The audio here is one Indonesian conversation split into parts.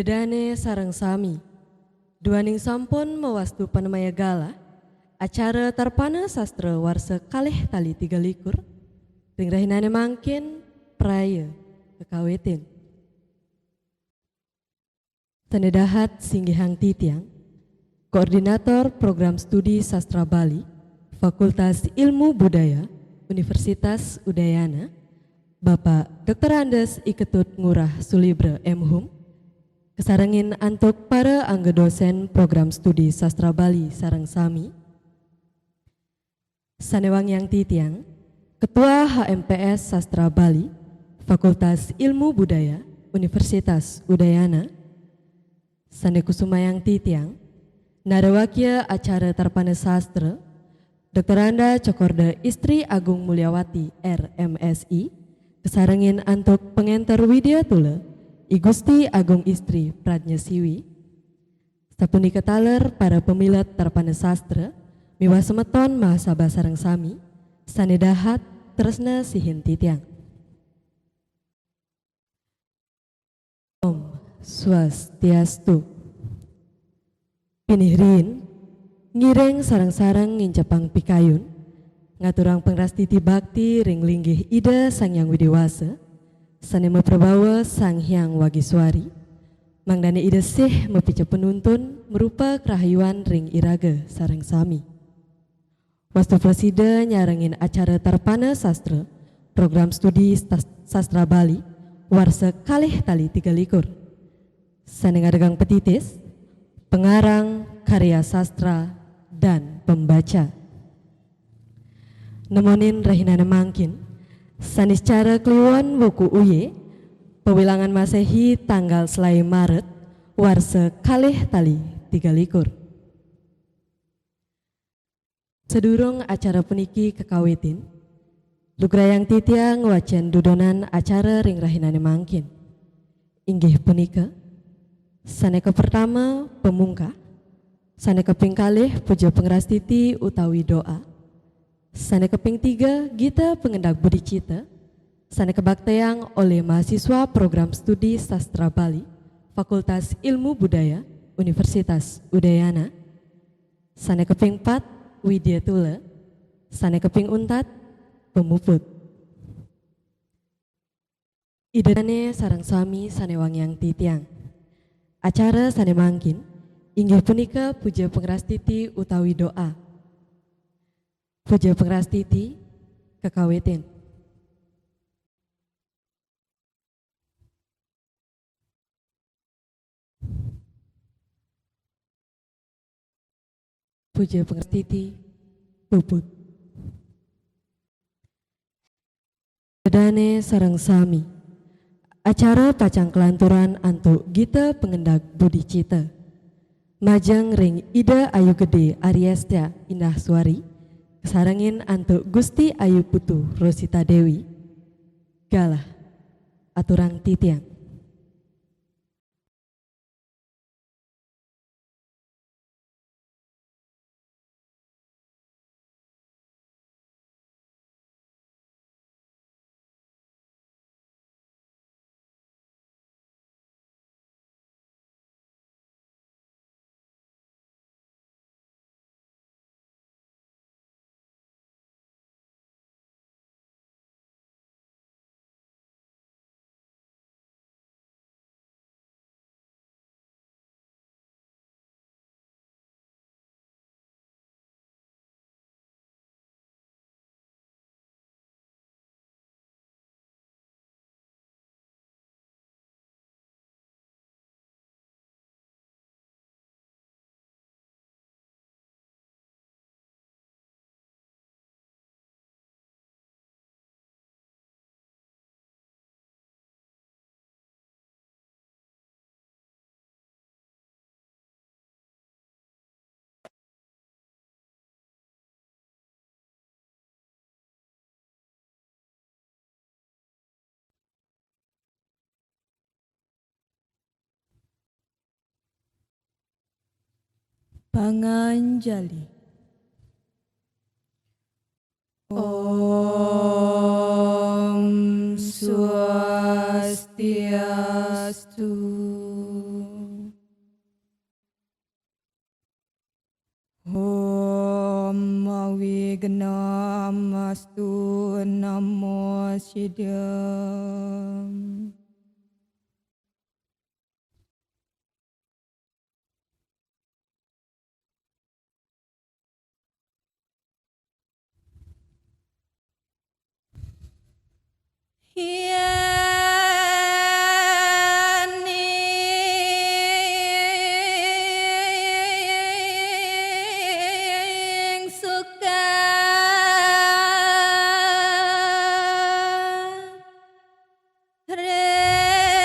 Bedane sareng sami, duaning sampun mewastu panemaya gala, acara tarpana sastra warsa kalih tali 23, ring rahinane mangkin praya kekawetin. Tanedahat singgihang titiang, Koordinator Program Studi Sastra Bali, Fakultas Ilmu Budaya, Universitas Udayana, Bapak Dr. Andes Iketut Ngurah Sulibra M.Hum, kesarengin antuk para angga dosen Program Studi Sastra Bali sareng sami, sanewang yang titiang, Ketua HMPS Sastra Bali, Fakultas Ilmu Budaya, Universitas Udayana, sanekusuma yang titiang, narawakya acara tarpana sastra, Dr. Anda Cokorda Istri Agung Mulyawati RMSI, kesarengin antuk pengenter Widya Tula, I Gusti Agung Istri Pradnya Siwi, sapunika taler para pemilat tarpana sastra, miwa semeton mahasabah sareng sami, sanedahat tresna sihin titiang. Om Swastiastu. Pinihrin, ngireng sarang-sarang ngincapang pikayun, ngaturang pengrastiti bakti ring linggih ida sang yang widiwasa, sanema prabawa sang hyang wagiswari, mangdane ida sih mepica penuntun merupa kerahayuan ring iraga sarang sami. Wastu presida nyarengin acara tarpana sastra, Program Studi Sastra Bali, warsa kalih tali 23. Sanengadegang petitis, pengarang, karya sastra, dan pembaca. Nemonin rahinana mangkin, sanis cara kliwon wuku uye, pewilangan Masehi tanggal selai Maret, warsa kalih tali 23. Sedurung acara puniki kekawitin, lugrayang titiang wacan dudonan acara ring rahinane mangkin. Inggih punika, saneka pertama pemungka, saneka ping kalih puja pengrastiti utawi doa, saneka ping 3 gita pengendak budi cita, saneka bakteang oleh mahasiswa Program Studi Sastra Bali, Fakultas Ilmu Budaya, Universitas Udayana, saneka ping 4 Widya Tula, saneka ping 4 pemuput. Idane sarang sami sanewang yang titiang. Acara sane mangkin, inggih punika puja pengrastiti utawi doa. Puja pengrastiti kekawetin. Puja pengrastiti puput. Sedane sarang sami, acara pacang kelanturan antuk gita pengendak budi cita, majang ring ida ayu gede Ariestia Indah Suari, kesarangin antuk Gusti Ayu Putu Rosita Dewi, galah aturang titiang. Panganjali. Om Swastiastu. Namo Siddham. Ing suka ring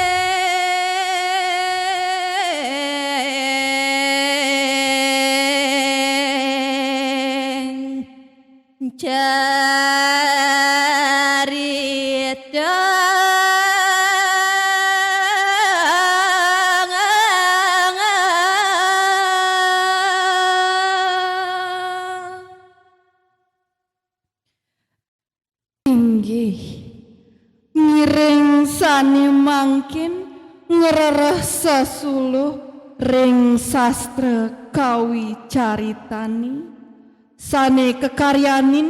carita Inggih miring sani mangkin ngrereh sasuluh ring sastra kawicaritani sane kekaryanin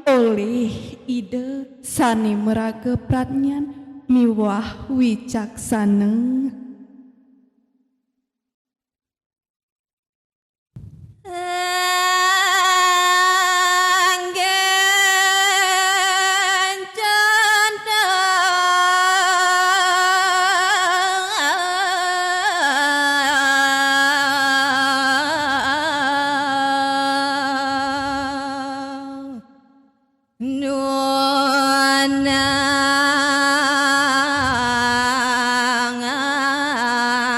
oleh ide sani meraga pratnyan miwah wicaksana. Anggen candang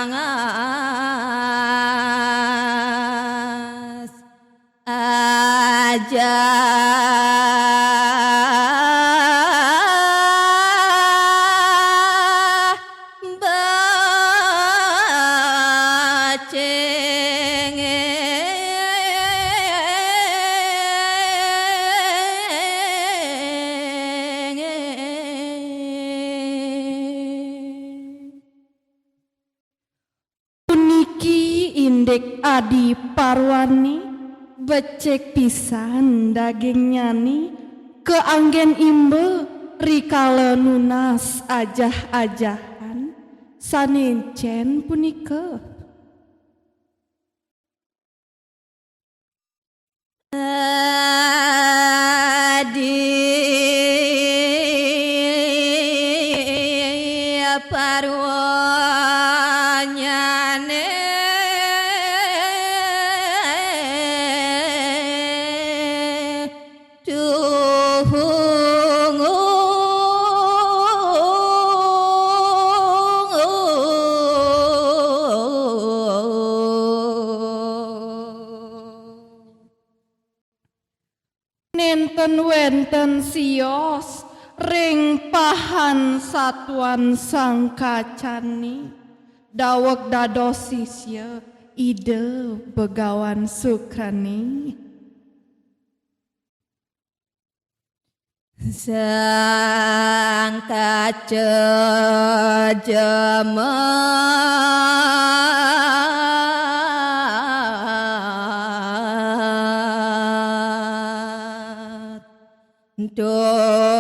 nuanangas aja Puniki indek Adi Parwani becek pisan daging nyani keanggen imbe rikala nunas ajah-ajahan sanencen punika. Adi Parwanyane Nenten wenten sios ring pahan satuan sang kacani daweg dados sisya ide begawan sukrani. sang kaca jemat dor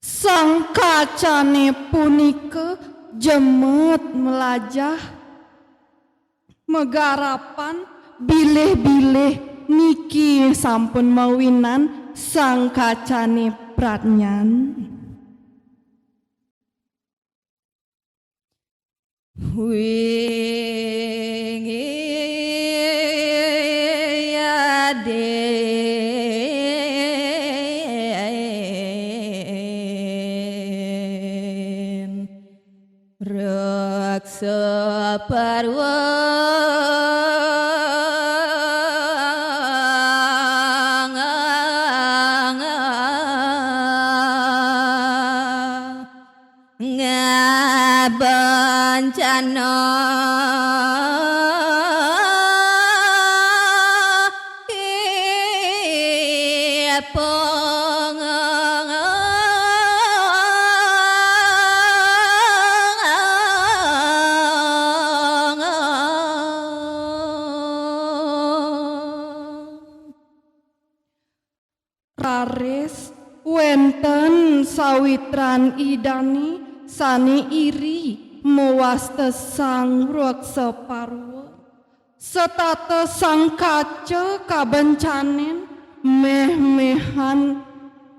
Sang kacane punika jemet melajah megarapan bilih-bilih niki sampun mawinan sang kacane pratnyan. wingi aden raksa parwa ngabancana Rares wenten sawitran idani sane iri mewasta sang reksa parwa setata sang kaca kabencanen meh-mehan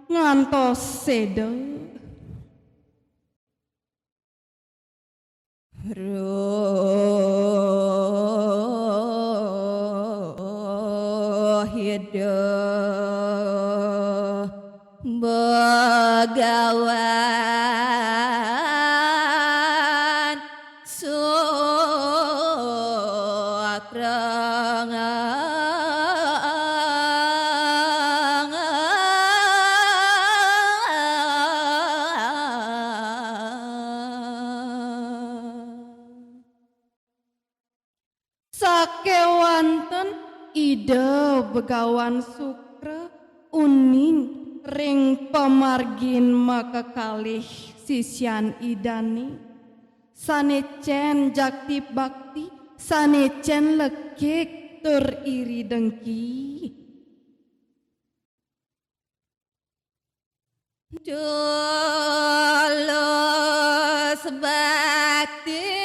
ngantos seda roh hidup begawan sakewanten ide begawan sukra uning ring pamargin maka kalih sisyan idani sanecen jakti bakti sanecen lekek tur iri dengki Tulus bakti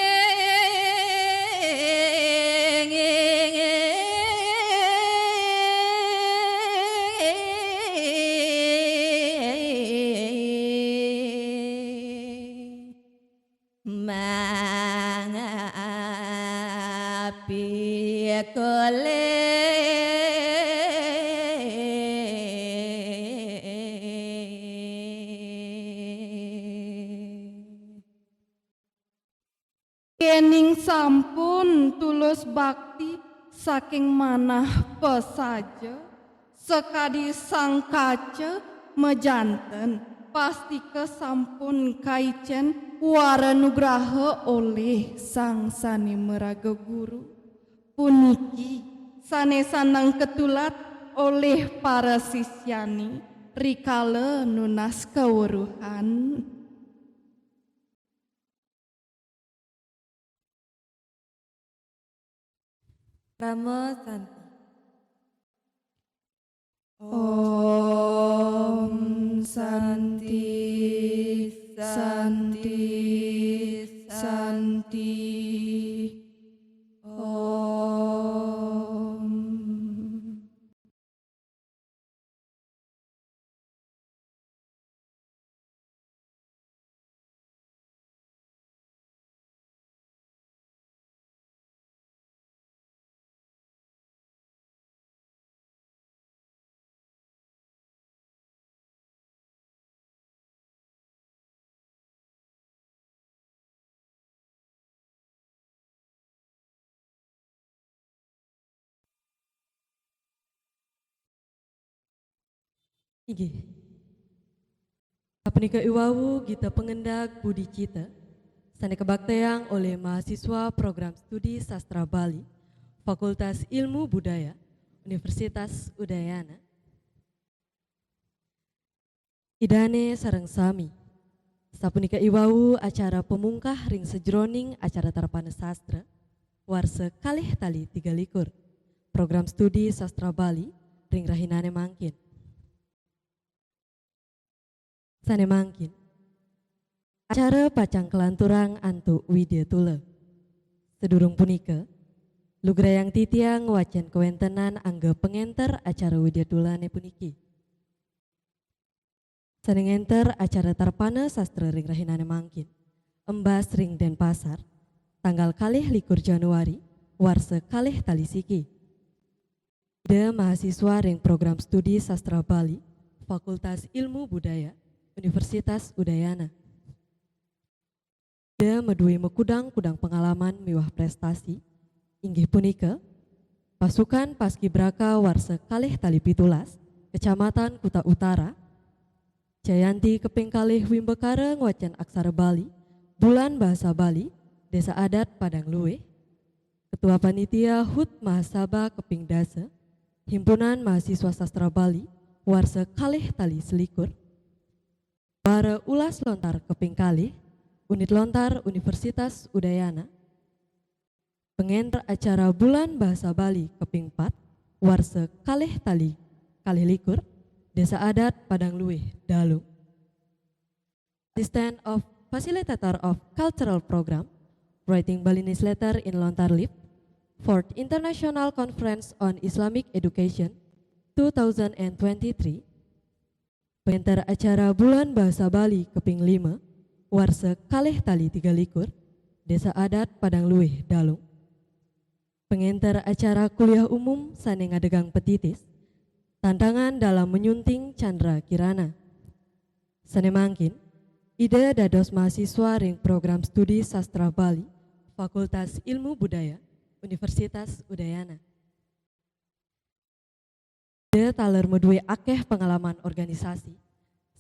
mangapi kole kening sampun tulus bakti saking manah pesaja sekadi sang kaca mejanten pasti kesampun kaicen waranugraha oleh sang sani meraga guru puniki sanesanang ketulat oleh para sisyani rikala nunas kawruhan Rama Santi. Om Santi Santi Santi Om Ige. Apnika iwawu gita pengendak budi cita sane kebaktian oleh mahasiswa program studi sastra Bali Fakultas Ilmu Budaya Universitas Udayana idane sareng sami sapunika iwawu acara pemungkah ring sejroning acara tarpana sastra warse kalih tali 23 program studi sastra Bali ring rahinane mangkin sane mangkin acara pacang kelanturang antuk Widya Tula sedurung punika lugrayang titiang wacan kewentenan angga pengenter acara Widya Tulane puniki sane ngenter acara tarpana sastra ring rahinane mangkin embas ring Denpasar tanggal kalih 21 Januari warse kalih talisiki ide mahasiswa ring program studi sastra Bali Fakultas Ilmu Budaya Universitas Udayana. Dia medui mekudang-kudang pengalaman miwah prestasi, inggih punika, pasukan Paskibraka warse kalih tali 17, Kecamatan Kuta Utara, Jayanti keping kalih Wimbekara ngwacan aksara Bali, Bulan Bahasa Bali, Desa Adat Padang Luwe, Ketua Panitia HUT Mahasaba keping Dasa, Himpunan Mahasiswa Sastra Bali, warsa kalih tali selikur. Bara ulas lontar keping kalih, unit lontar Universitas Udayana. Pengen acara bulan bahasa Bali keping 4, warsa kalih tali kalih likur, Desa Adat Padang Luih, Dalung. Assistant of Facilitator of Cultural Program, Writing Balinese Letter in Lontar Lip, 4th International Conference on Islamic Education 2023. Pengantar acara bulan bahasa Bali keping 5, warsa kalih tali 3 likur, Desa Adat Padang Luih, Dalung. Pengantar acara kuliah umum sane ngadegang petitis, tantangan dalam menyunting Chandra Kirana. Sane mangkin, ide dados mahasiswa ring program studi sastra Bali, Fakultas Ilmu Budaya, Universitas Udayana. Ide taler medue akeh pengalaman organisasi.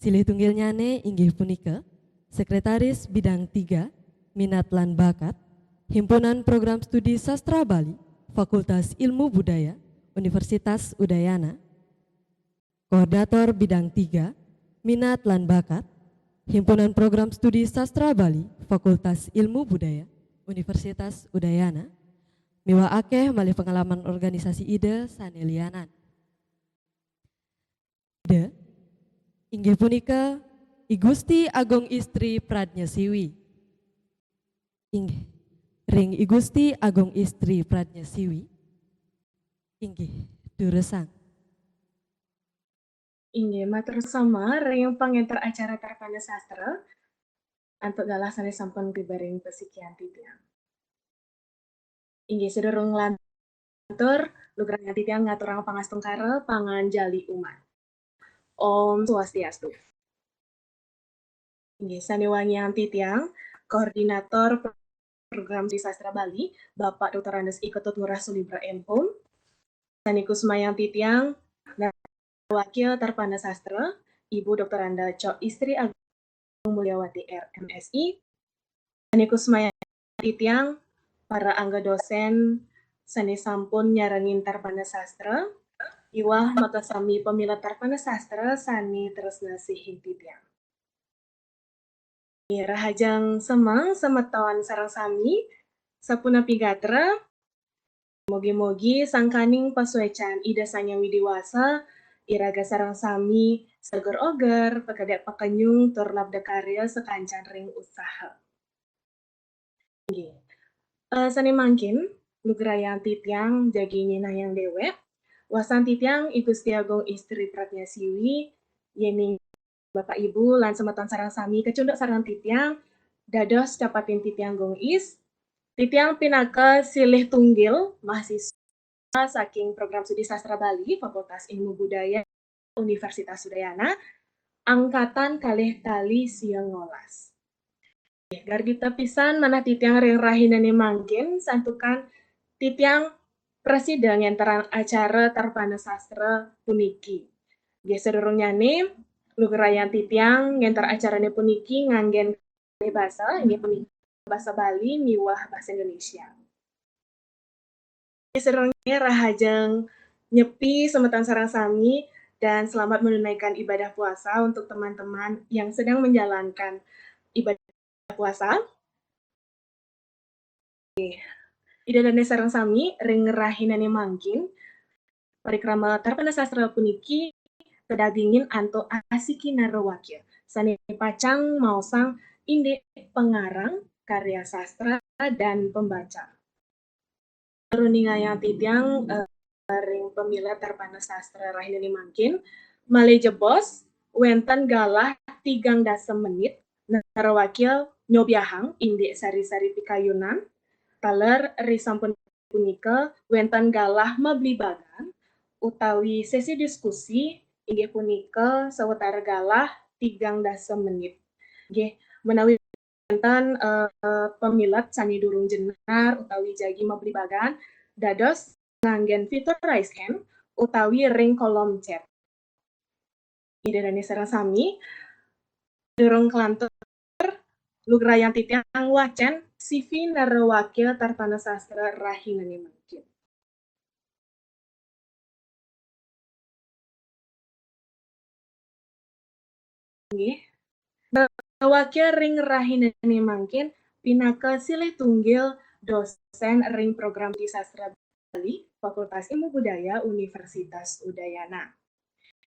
Silih tunggilnyane inggih punika, Sekretaris Bidang 3, Minat lan Bakat, Himpunan Program Studi Sastra Bali, Fakultas Ilmu Budaya, Universitas Udayana. Koordinator Bidang 3, Minat lan Bakat, Himpunan Program Studi Sastra Bali, Fakultas Ilmu Budaya, Universitas Udayana. Miwa akeh malih pengalaman organisasi ide sanelianan. Ide inggih punika I Gusti Agung Istri Pradnyasiwi. Inggih ring I Gusti Agung Istri Pradnyasiwi inggih duresang. Inggih matur sama ring pangantar acara Tarpana Sastra antuk galasane sampun bibaring pesikian titiang. Inggih sedurung lantur lugrang titiang ngaturang pangastungkara pangan jali umat. Om Swastiastu. Inggih sanewangian titiang koordinator program di Sastra Bali Bapak Dr. Andes I Ketut Ngurah Sulibra Empom. Sanikus mayang titiang Wakil Tarpana Sastra Ibu Dr. Anda Cok Istri Agung Mulyawati RMSI. Sanikus mayang titiang para angga dosen sani sampun nyarengin Tarpana Sastra. Iwah mata sami pemilat Tarpana Sastra sani tresna sihin titiang. Rahajang semang semetawan sarang sami sapuna pigatra. Mogi-mogi sangkaning pasuecan ida sanya widiwasa iraga sarang sami seger oger pekadek pakanyung tur labda karya sekancan ring usaha. Sani mangkin lugrayan titiang jagi nyinah yang dewek wasan titiang I Gusti Agung Istri Pradnyasiwi yening Bapak Ibu lan semeton sarang sami kecunduk sarang titiang dados capatin titiang gong is titiang pinaka silih tunggil mahasiswa saking program studi sastra Bali Fakultas Ilmu Budaya Universitas Udayana angkatan kalih tali siang ngolas. Gardita pisan mana titiang ring rahinane mangkin santukan titiang presiden yang terang acara Tarpana Sastra puniki. Sedurung nyane lugerayan titiang ngentar acarane puniki nganggen bahasa ini puniki bahasa Bali miwah bahasa Indonesia. Sedurungnya rahajeng nyepi semetan sarang sami dan selamat menunaikan ibadah puasa untuk teman-teman yang sedang menjalankan ibadah puasa. Ida dan sarang sami ring rahinane mangkin parikrama Tarpana Sastra puniki kedagingin anto asiki narawakya sani pacang mausang inde pengarang karya sastra dan pembaca. Runingaya titiang ring pemilat Tarpana Sastra rahinane mangkin male jebos wenten galah 30 menit narawakya nyobiahang inde sari-sari pikayunan taler risampun punika wenten galah mablibagan utawi sesi diskusi inggih punika sawetara galah 30 menit. Nggih menawi wonten pemilat sani durung jenar utawi jagi mablibagan dados nganggen fitur raise hand utawi ring kolom chat. Ida dan sareng sami durung kelantur lugrayan titiang wacen CV narawakya Tarpana Sastra rahinane mangkin. Nggih. Wakil ring rahinani mangkin pinaka silih tunggil dosen ring program di sastra Bali Fakultas Ilmu Budaya Universitas Udayana.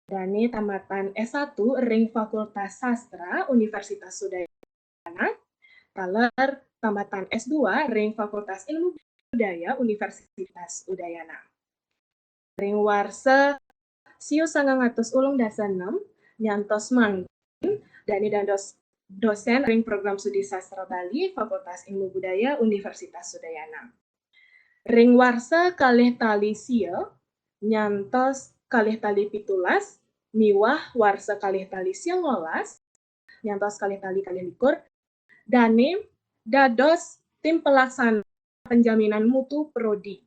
Dani tamatan S1 ring Fakultas Sastra Universitas Udayana. Taler tamatan S2 ring Fakultas Ilmu Budaya Universitas Udayana. Ring warsa siu 986 nyantos mangkin Dani dan dosen ring program studi sastra Bali Fakultas Ilmu Budaya Universitas Udayana. Ring warsa kalih tali sieu nyantos kalih tali pitulas miwah warsa kalih tali sieu ngolas nyantos kalih tali kalih likur dani dados tim pelaksana penjaminan mutu prodi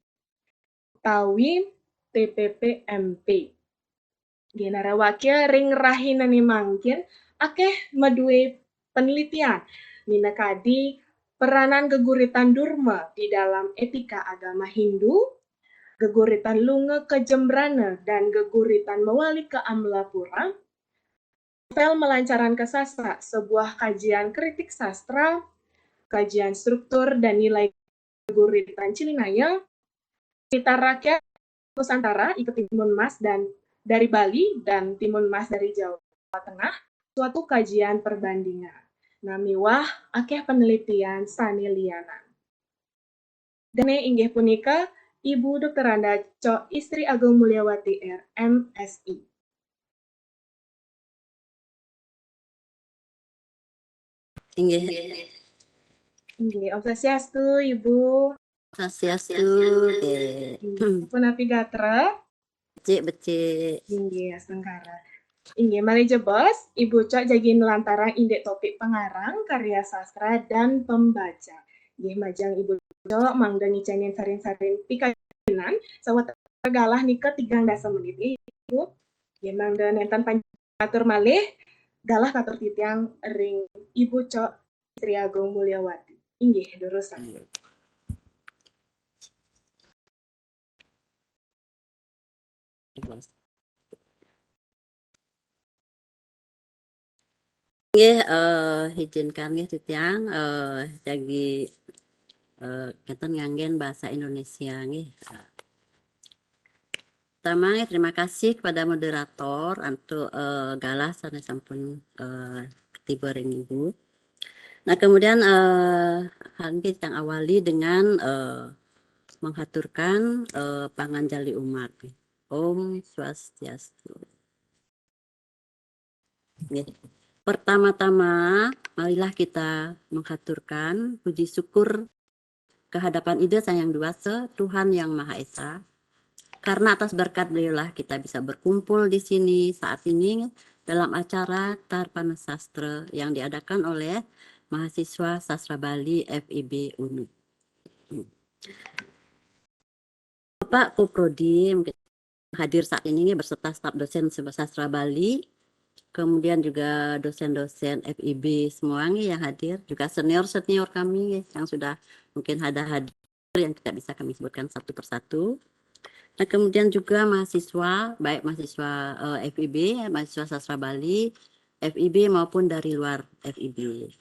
tawi TPPMP. Genara wakil ring rahinani mangkin akeh medue penelitian minakadi peranan geguritan Durma di dalam etika agama Hindu, geguritan Lunge ke Jembrana dan geguritan Mewali ke Amlapura, novel Melancaran ke Sastra, sebuah kajian kritik sastra, kajian struktur dan nilai geguritan Cilinaya, cerita rakyat Nusantara ikut Timun Mas dan dari Bali dan Timun Mas dari Jawa Tengah, suatu kajian perbandingan. Namiwah akeh penelitian sanelianan. Dene inggih punika Ibu Dr. Randa Co. Istri Agung Mulyawati R. MSI. Inggih. Inggih, Om Swastiastu, Ibu. Swastiastu. Pun api gatra. Becik. Inggih, asengkara. Inggih, mari jebos, Ibu Cok jagi lantaran indek topik pengarang, karya sastra, dan pembaca. Inggih, majang Ibu Cok, mangda ngicanin sarin-sarin pikajinan, sawat tergalah nih ke 3 menit. Ibu, inggih, mangda nenten panjatur malih, galah katur titiang ring Ibu Cok Istri Agung Mulyawati. Inggih, durusan. Nggih, izinkan nggih titiang jagi kenten nganggen bahasa Indonesia nggih. Pertama, terima kasih kepada moderator untuk galah sanes sampun ketiba ring Ibu. Nah, kemudian kita awali dengan menghaturkan panganjali umat. Om Swastiastu. Pertama-tama, marilah kita menghaturkan puji syukur kehadapan Ida Sang Yang Duasa, Tuhan Yang Maha Esa. Karena atas berkat beliaulah kita bisa berkumpul di sini saat ini dalam acara Tarpana Sastra yang diadakan oleh mahasiswa Sastra Bali FIB UNU. Bapak Kuprodi hadir saat ini berserta staf dosen Sastra Bali, kemudian juga dosen-dosen FIB semua yang hadir, juga senior-senior kami yang sudah mungkin ada hadir yang tidak bisa kami sebutkan satu persatu. Nah, kemudian juga mahasiswa, baik mahasiswa FIB, mahasiswa Sastra Bali, FIB maupun dari luar FIB.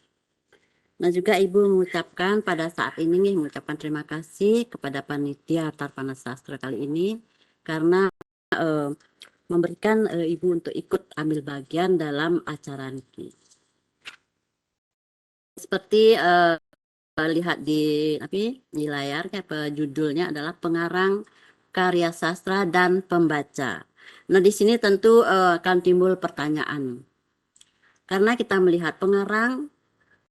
Nah, juga Ibu mengucapkan pada saat ini mengucapkan terima kasih kepada panitia Tarpana Sastra kali ini karena memberikan Ibu untuk ikut ambil bagian dalam acara ini. Seperti lihat di layar, judulnya adalah pengarang karya sastra dan pembaca. Nah, di sini tentu akan timbul pertanyaan. Karena kita melihat pengarang,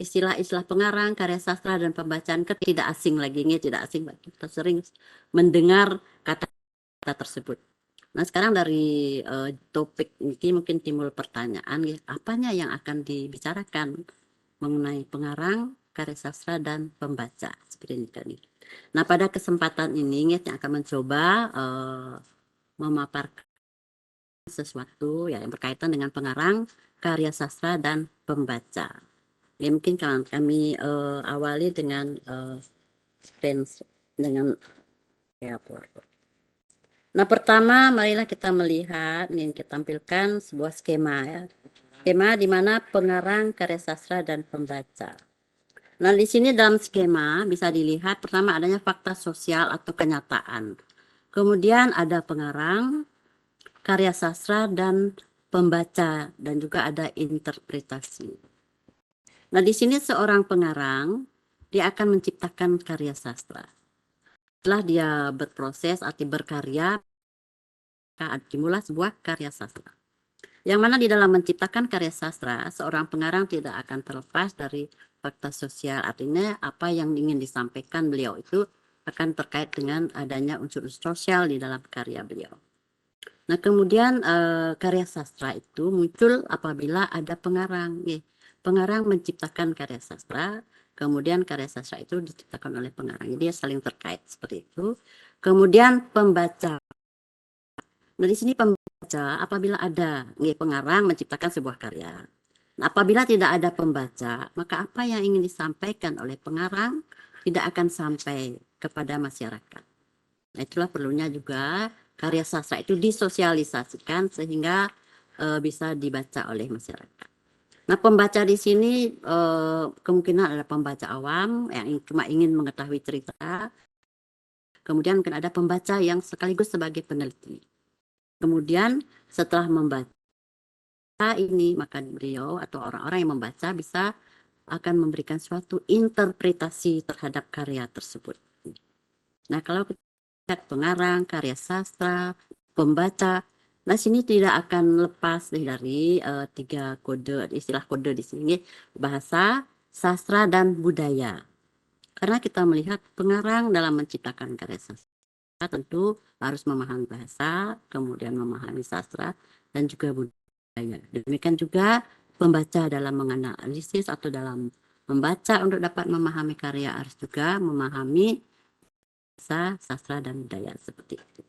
istilah-istilah pengarang, karya sastra dan pembacaan tidak asing lagi, tidak asing. Kita sering mendengar kata-kata tersebut. Nah, sekarang dari topik ini mungkin timbul pertanyaan, apanya yang akan dibicarakan mengenai pengarang, karya sastra dan pembaca seperti ini tadi. Nah, pada kesempatan ini yang akan mencoba memaparkan sesuatu yang berkaitan dengan pengarang, karya sastra dan pembaca. Ya, mungkin kami awali dengan Nah, pertama marilah kita melihat, ingin kita tampilkan sebuah skema ya. skema di mana pengarang, karya sastra, dan pembaca. Nah, di sini dalam skema bisa dilihat pertama adanya fakta sosial atau kenyataan. Kemudian ada pengarang, karya sastra, dan pembaca, dan juga ada interpretasi. Nah, di sini seorang pengarang, dia akan menciptakan karya sastra. Setelah dia berproses atau berkarya, maka dimulai sebuah karya sastra. Yang mana di dalam menciptakan karya sastra, seorang pengarang tidak akan terlepas dari fakta sosial. Artinya apa yang ingin disampaikan beliau itu akan terkait dengan adanya unsur-unsur sosial di dalam karya beliau. Nah, kemudian karya sastra itu muncul apabila ada pengarang. Pengarang menciptakan karya sastra, kemudian karya sastra itu diciptakan oleh pengarang. Jadi dia saling terkait seperti itu. Kemudian pembaca. Nah, di sini pembaca apabila ada pengarang menciptakan sebuah karya. Nah, apabila tidak ada pembaca, maka apa yang ingin disampaikan oleh pengarang tidak akan sampai kepada masyarakat. Nah, itulah perlunya juga karya sastra itu disosialisasikan sehingga bisa dibaca oleh masyarakat. Nah, pembaca di sini kemungkinan ada pembaca awam yang cuma ingin mengetahui cerita. Kemudian mungkin ada pembaca yang sekaligus sebagai peneliti. Kemudian setelah membaca ini, maka beliau atau orang-orang yang membaca bisa akan memberikan suatu interpretasi terhadap karya tersebut. Nah, kalau kita lihat pengarang, karya sastra, pembaca, nah sini tidak akan lepas dari tiga kode, istilah kode di sini, bahasa, sastra, dan budaya. Karena kita melihat pengarang dalam menciptakan karya sastra tentu harus memahami bahasa, kemudian memahami sastra, dan juga budaya. Demikian juga pembaca dalam menganalisis atau dalam membaca untuk dapat memahami karya harus juga memahami bahasa, sastra, dan budaya seperti itu.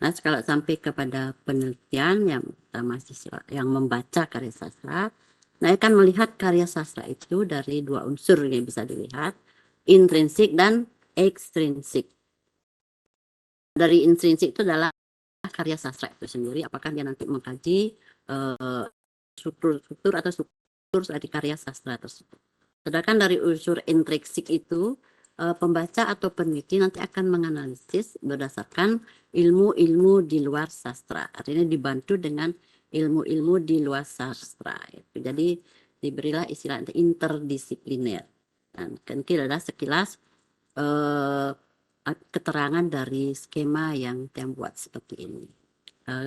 Nah, kalau sampai kepada penelitian yang mahasiswa yang membaca karya sastra, nah akan melihat karya sastra itu dari dua unsur yang bisa dilihat, intrinsik dan ekstrinsik. Dari intrinsik itu adalah karya sastra itu sendiri, apakah dia nanti mengkaji struktur atau struktur dari karya sastra tersebut. Sedangkan dari unsur intrinsik itu pembaca atau peneliti nanti akan menganalisis berdasarkan ilmu-ilmu di luar sastra. Artinya dibantu dengan ilmu-ilmu di luar sastra. Jadi diberilah istilah interdisipliner. Dan mungkin ada sekilas keterangan dari skema yang saya buat seperti ini.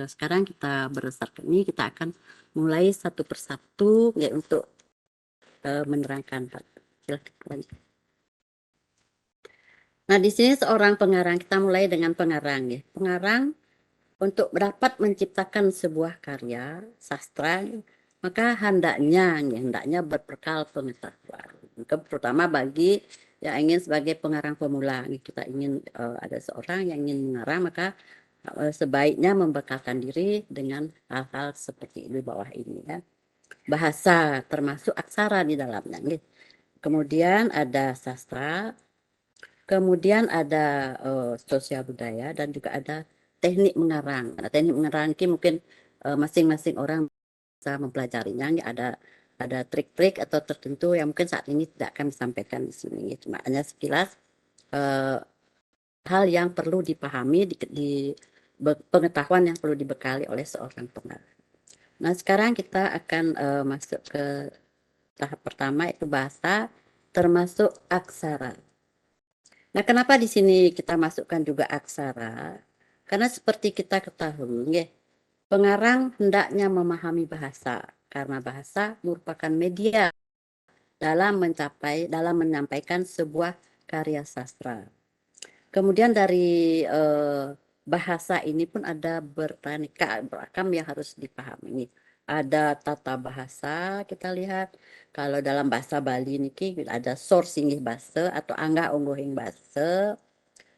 Sekarang kita berdasarkan ini kita akan mulai satu persatu ya untuk menerangkan. Silakan. Nah, di sini seorang pengarang, kita mulai dengan pengarang ya. Pengarang untuk dapat menciptakan sebuah karya sastra, maka hendaknya berbekal pengetahuan. Terutama bagi yang ingin sebagai pengarang pemula, kita ingin ada seorang yang ingin mengarang, maka sebaiknya membekalkan diri dengan hal-hal seperti di bawah ini ya. Bahasa termasuk aksara di dalamnya. Kemudian ada sastra, kemudian ada sosial budaya, dan juga ada teknik mengarang. Nah, teknik mengarang ini mungkin masing-masing orang bisa mempelajarinya. Ada trik-trik atau tertentu yang mungkin saat ini tidak akan disampaikan di sini. Cuma hanya sekilas hal yang perlu dipahami, pengetahuan yang perlu dibekali oleh seorang pengarang. Nah, sekarang kita akan masuk ke tahap pertama, yaitu bahasa termasuk aksara. Nah, kenapa di sini kita masukkan juga aksara? Karena seperti kita ketahui, pengarang hendaknya memahami bahasa, karena bahasa merupakan media dalam menyampaikan sebuah karya sastra. Kemudian dari bahasa ini pun ada beraneka beragam yang harus dipahami. Ada tata bahasa, kita lihat kalau dalam bahasa Bali ini ada sourcing bahasa atau angga ungguhing bahasa.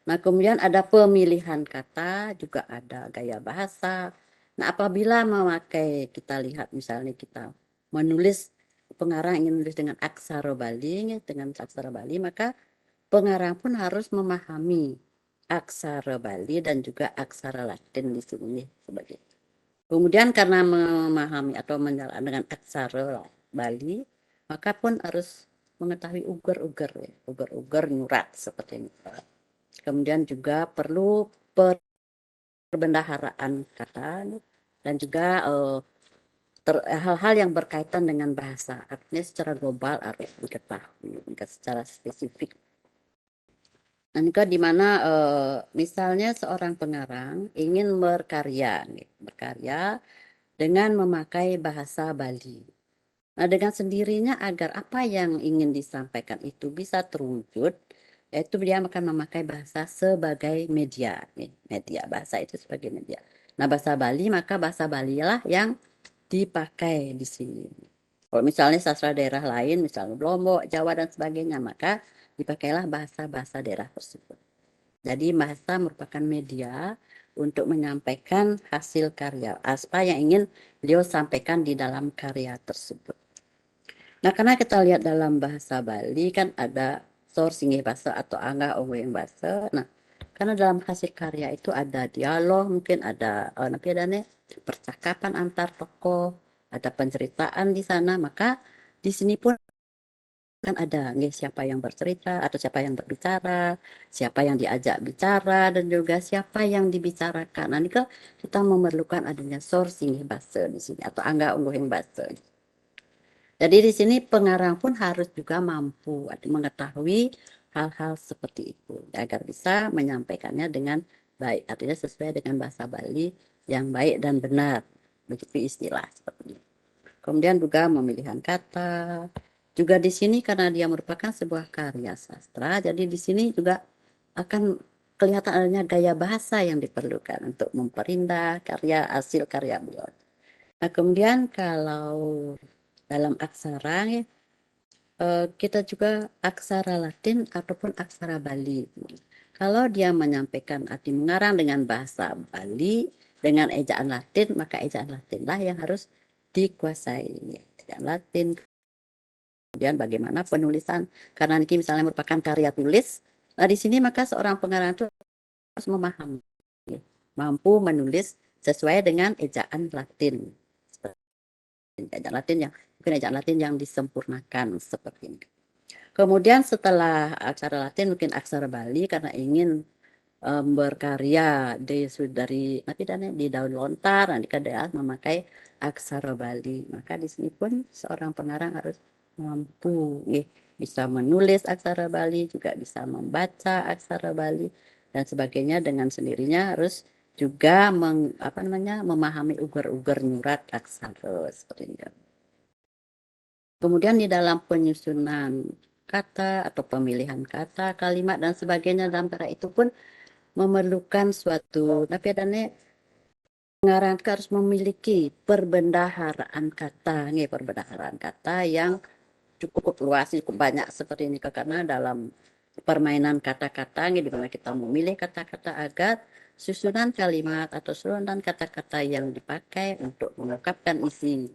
Nah, kemudian ada pemilihan kata, juga ada gaya bahasa. Nah, apabila memakai, kita lihat misalnya kita menulis, pengarang ingin menulis dengan aksara Bali, maka pengarang pun harus memahami aksara Bali dan juga aksara Latin di sini sebagai. Kemudian karena memahami atau menjalankan dengan aksara Bali, maka pun harus mengetahui ugar-ugar, ya. Ugar-ugar nyurat seperti ini. Kemudian juga perlu perbendaharaan kata dan juga hal-hal yang berkaitan dengan bahasa. Artinya secara global harus diketahui, secara spesifik. Dan juga di mana misalnya seorang pengarang ingin berkarya dengan memakai bahasa Bali. Nah, dengan sendirinya agar apa yang ingin disampaikan itu bisa terwujud, yaitu dia akan memakai bahasa sebagai media, media bahasa itu sebagai media. Nah, bahasa Bali, maka bahasa Bali lah yang dipakai di sini. Kalau misalnya sastra daerah lain, misalnya Lombok, Jawa dan sebagainya, maka dipakailah bahasa-bahasa daerah tersebut. Jadi bahasa merupakan media untuk menyampaikan hasil karya, apa yang ingin beliau sampaikan di dalam karya tersebut. Nah, karena kita lihat dalam bahasa Bali kan ada sourcing bahasa atau angga yang bahasa. Nah, karena dalam hasil karya itu ada dialog, mungkin ada percakapan antar tokoh, ada penceritaan di sana, maka di sini pun kan ada siapa yang bercerita atau siapa yang berbicara, siapa yang diajak bicara dan juga siapa yang dibicarakan. Nah, ini kita memerlukan adanya sourcing bahasa di sini atau angga yang bahasa. Jadi di sini pengarang pun harus juga mampu mengetahui hal-hal seperti itu agar bisa menyampaikannya dengan baik, artinya sesuai dengan bahasa Bali yang baik dan benar, begitu istilah seperti itu. Kemudian juga pemilihan kata. Juga di sini karena dia merupakan sebuah karya sastra, jadi di sini juga akan kelihatan adanya gaya bahasa yang diperlukan untuk memperindah hasil karya beliau. Nah, kemudian kalau dalam aksara kita juga aksara Latin ataupun aksara Bali. Kalau dia menyampaikan arti mengarang dengan bahasa Bali dengan ejaan Latin, maka ejaan Latinlah yang harus dikuasai. Ejaan Latin. Kemudian bagaimana penulisan, karena ini misalnya merupakan karya tulis, nah di sini maka seorang pengarang itu harus memahami, mampu menulis sesuai dengan ejaan Latin. Ejaan Latin yang mungkin ejaan Latin yang disempurnakan seperti ini. Kemudian setelah aksara Latin mungkin aksara Bali karena ingin berkarya dari di daun lontar, nanti daerah memakai aksara Bali. Maka di sini pun seorang pengarang harus mampu bisa menulis aksara Bali, juga bisa membaca aksara Bali dan sebagainya. Dengan sendirinya harus juga memahami ugar-ugar nyurat aksara seperti itu. Kemudian di dalam penyusunan kata atau pemilihan kata, kalimat dan sebagainya dalam karya itu pun memerlukan suatu pengarang harus memiliki perbendaharaan kata yang cukup luas, cukup banyak seperti ini karena dalam permainan kata-kata di mana kita memilih kata-kata agar susunan kalimat atau susunan kata-kata yang dipakai untuk mengungkapkan isi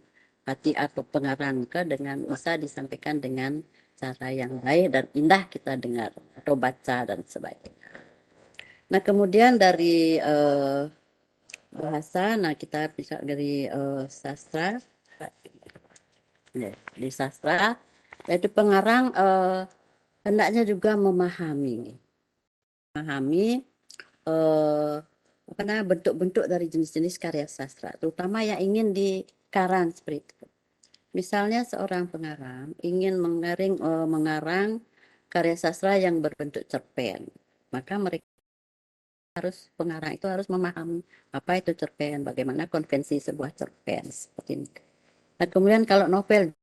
hati atau pengarang dengan bisa disampaikan dengan cara yang baik dan indah kita dengar atau baca dan sebagainya. Nah, kemudian dari bahasa, nah kita bisa dari sastra, di sastra, yaitu pengarang hendaknya juga memahami bentuk-bentuk dari jenis-jenis karya sastra, terutama yang ingin dikarang seperti itu. Misalnya seorang pengarang ingin mengarang karya sastra yang berbentuk cerpen, maka pengarang itu harus memahami apa itu cerpen, bagaimana konvensi sebuah cerpen seperti ini. Nah, kemudian kalau novel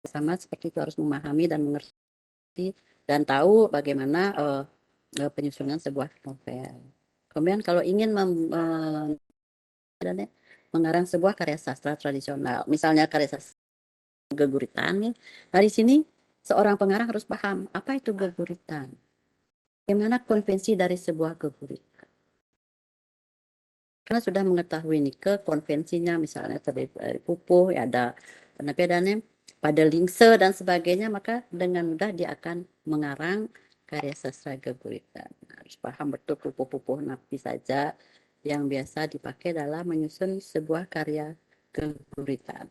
sama seperti itu harus memahami dan mengerti dan tahu bagaimana penyusunan sebuah novel. Kemudian kalau ingin mengarang sebuah karya sastra tradisional, misalnya karya sastra geguritan, nah di sini seorang pengarang harus paham apa itu geguritan, bagaimana konvensi dari sebuah geguritan. Karena sudah mengetahui konvensinya, misalnya dari pupuh, ada penapiannya pada lingse dan sebagainya, maka dengan mudah dia akan mengarang karya sastra geguritan. Harus paham betul pupuh-pupuh napi saja, yang biasa dipakai dalam menyusun sebuah karya keguritan.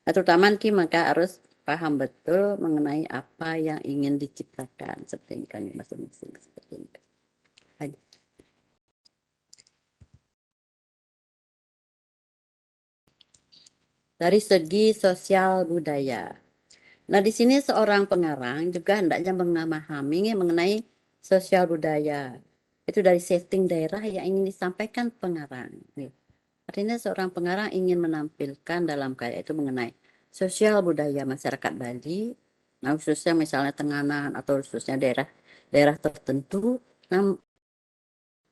Nah, terutama nanti maka harus paham betul mengenai apa yang ingin diciptakan seperti ini masing-masing seperti ini. Dari segi sosial budaya. Nah, di sini seorang pengarang juga hendaknya memahami mengenai sosial budaya. Itu dari setting daerah yang ingin disampaikan pengarang. Artinya seorang pengarang ingin menampilkan dalam karya itu mengenai sosial budaya masyarakat Bali, nah khususnya misalnya Tenganan atau khususnya daerah tertentu. Nah,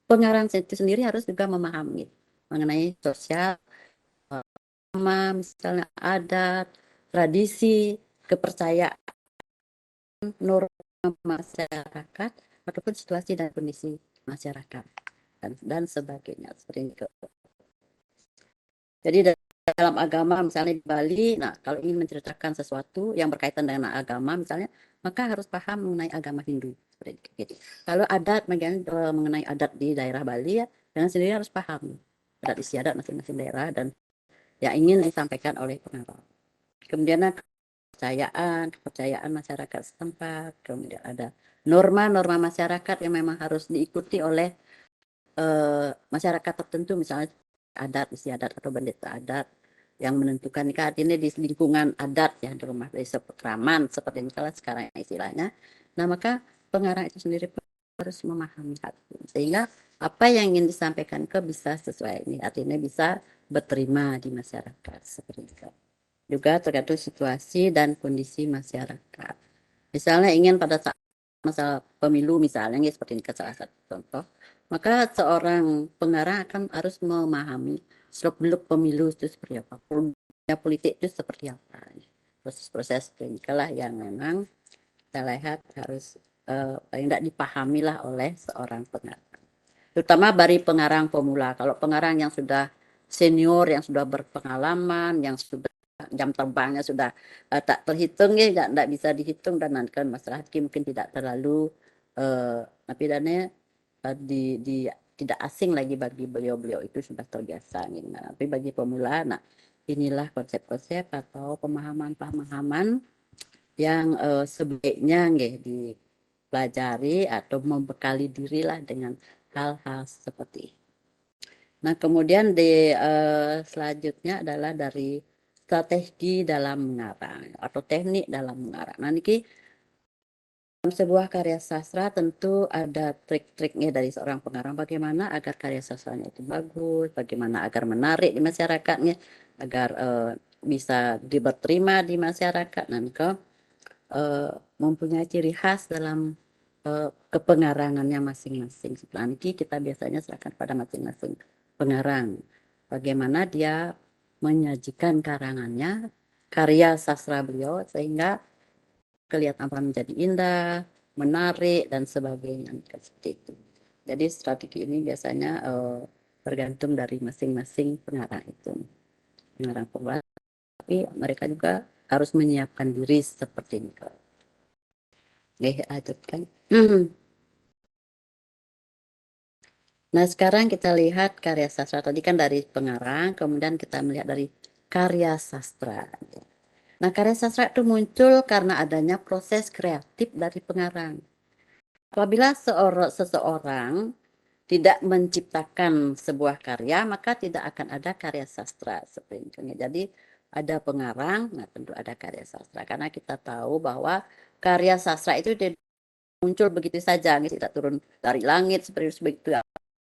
pengarang itu sendiri harus juga memahami mengenai sosial, misalnya adat, tradisi, kepercayaan, norma masyarakat, ataupun situasi dan kondisi masyarakat dan sebagainya. Seperti itu. Jadi dalam agama misalnya di Bali, nah kalau ingin menceritakan sesuatu yang berkaitan dengan agama misalnya, maka harus paham mengenai agama Hindu. Gitu. Kalau adat mengenai adat di daerah Bali ya, dengan sendiri harus paham adat istiadat masing-masing daerah dan yang ingin disampaikan oleh pengarang. Kemudian kepercayaan masyarakat setempat, kemudian ada norma-norma masyarakat yang memang harus diikuti oleh masyarakat tertentu, misalnya adat, istiadat atau pendeta adat yang menentukan nikah. Artinya di lingkungan adat ya, di rumah desa pekraman seperti itulah sekarang istilahnya. Nah, maka pengarang itu sendiri harus memahami hal itu sehingga apa yang ingin disampaikan ke bisa sesuai ini, artinya bisa berterima di masyarakat seperti itu. Juga tergantung situasi dan kondisi masyarakat. Misalnya ingin pada saat masalah pemilu misalnya, seperti ini salah satu contoh, maka seorang pengarang akan harus memahami seluk-beluk pemilu itu seperti apa, politik itu seperti apa, proses-proses inilah yang memang kita lihat harus paling tidak dipahami lah oleh seorang pengarang, terutama bagi pengarang pemula. Kalau pengarang yang sudah senior, yang sudah berpengalaman, yang sudah jam terbangnya sudah tak terhitung ya, tidak bisa dihitung dan nanti kan masalah mungkin tidak terlalu tapi dananya tidak asing lagi bagi beliau-beliau itu sudah terbiasa. Nah, tapi bagi pemula, nah inilah konsep-konsep atau pemahaman-pemahaman yang sebaiknya dipelajari atau membekali dirilah dengan hal-hal seperti ini. Nah, kemudian selanjutnya adalah dari strategi dalam mengarang atau teknik dalam mengarang. Nah, ini dalam sebuah karya sastra tentu ada trik-triknya dari seorang pengarang bagaimana agar karya sastranya itu bagus, bagaimana agar menarik di masyarakatnya, agar bisa diterima di masyarakat dan mempunyai ciri khas dalam kepengarangannya masing-masing. Setelah ini kita biasanya serahkan pada masing-masing pengarang. Bagaimana dia menyajikan karangannya, karya sastra beliau sehingga kelihatan menjadi indah, menarik dan sebagainya seperti itu. Jadi strategi ini biasanya tergantung dari masing-masing pengarang itu, pengarang pemula. Tapi mereka juga harus menyiapkan diri seperti ini. Lanjutkan. Nah, sekarang kita lihat karya sastra. Tadi kan dari pengarang, kemudian kita melihat dari karya sastra. Nah, karya sastra itu muncul karena adanya proses kreatif dari pengarang. Apabila seseorang tidak menciptakan sebuah karya, maka tidak akan ada karya sastra seperti itu. Jadi ada pengarang, nah tentu ada karya sastra. Karena kita tahu bahwa karya sastra itu muncul begitu saja, tidak turun dari langit seperti itu.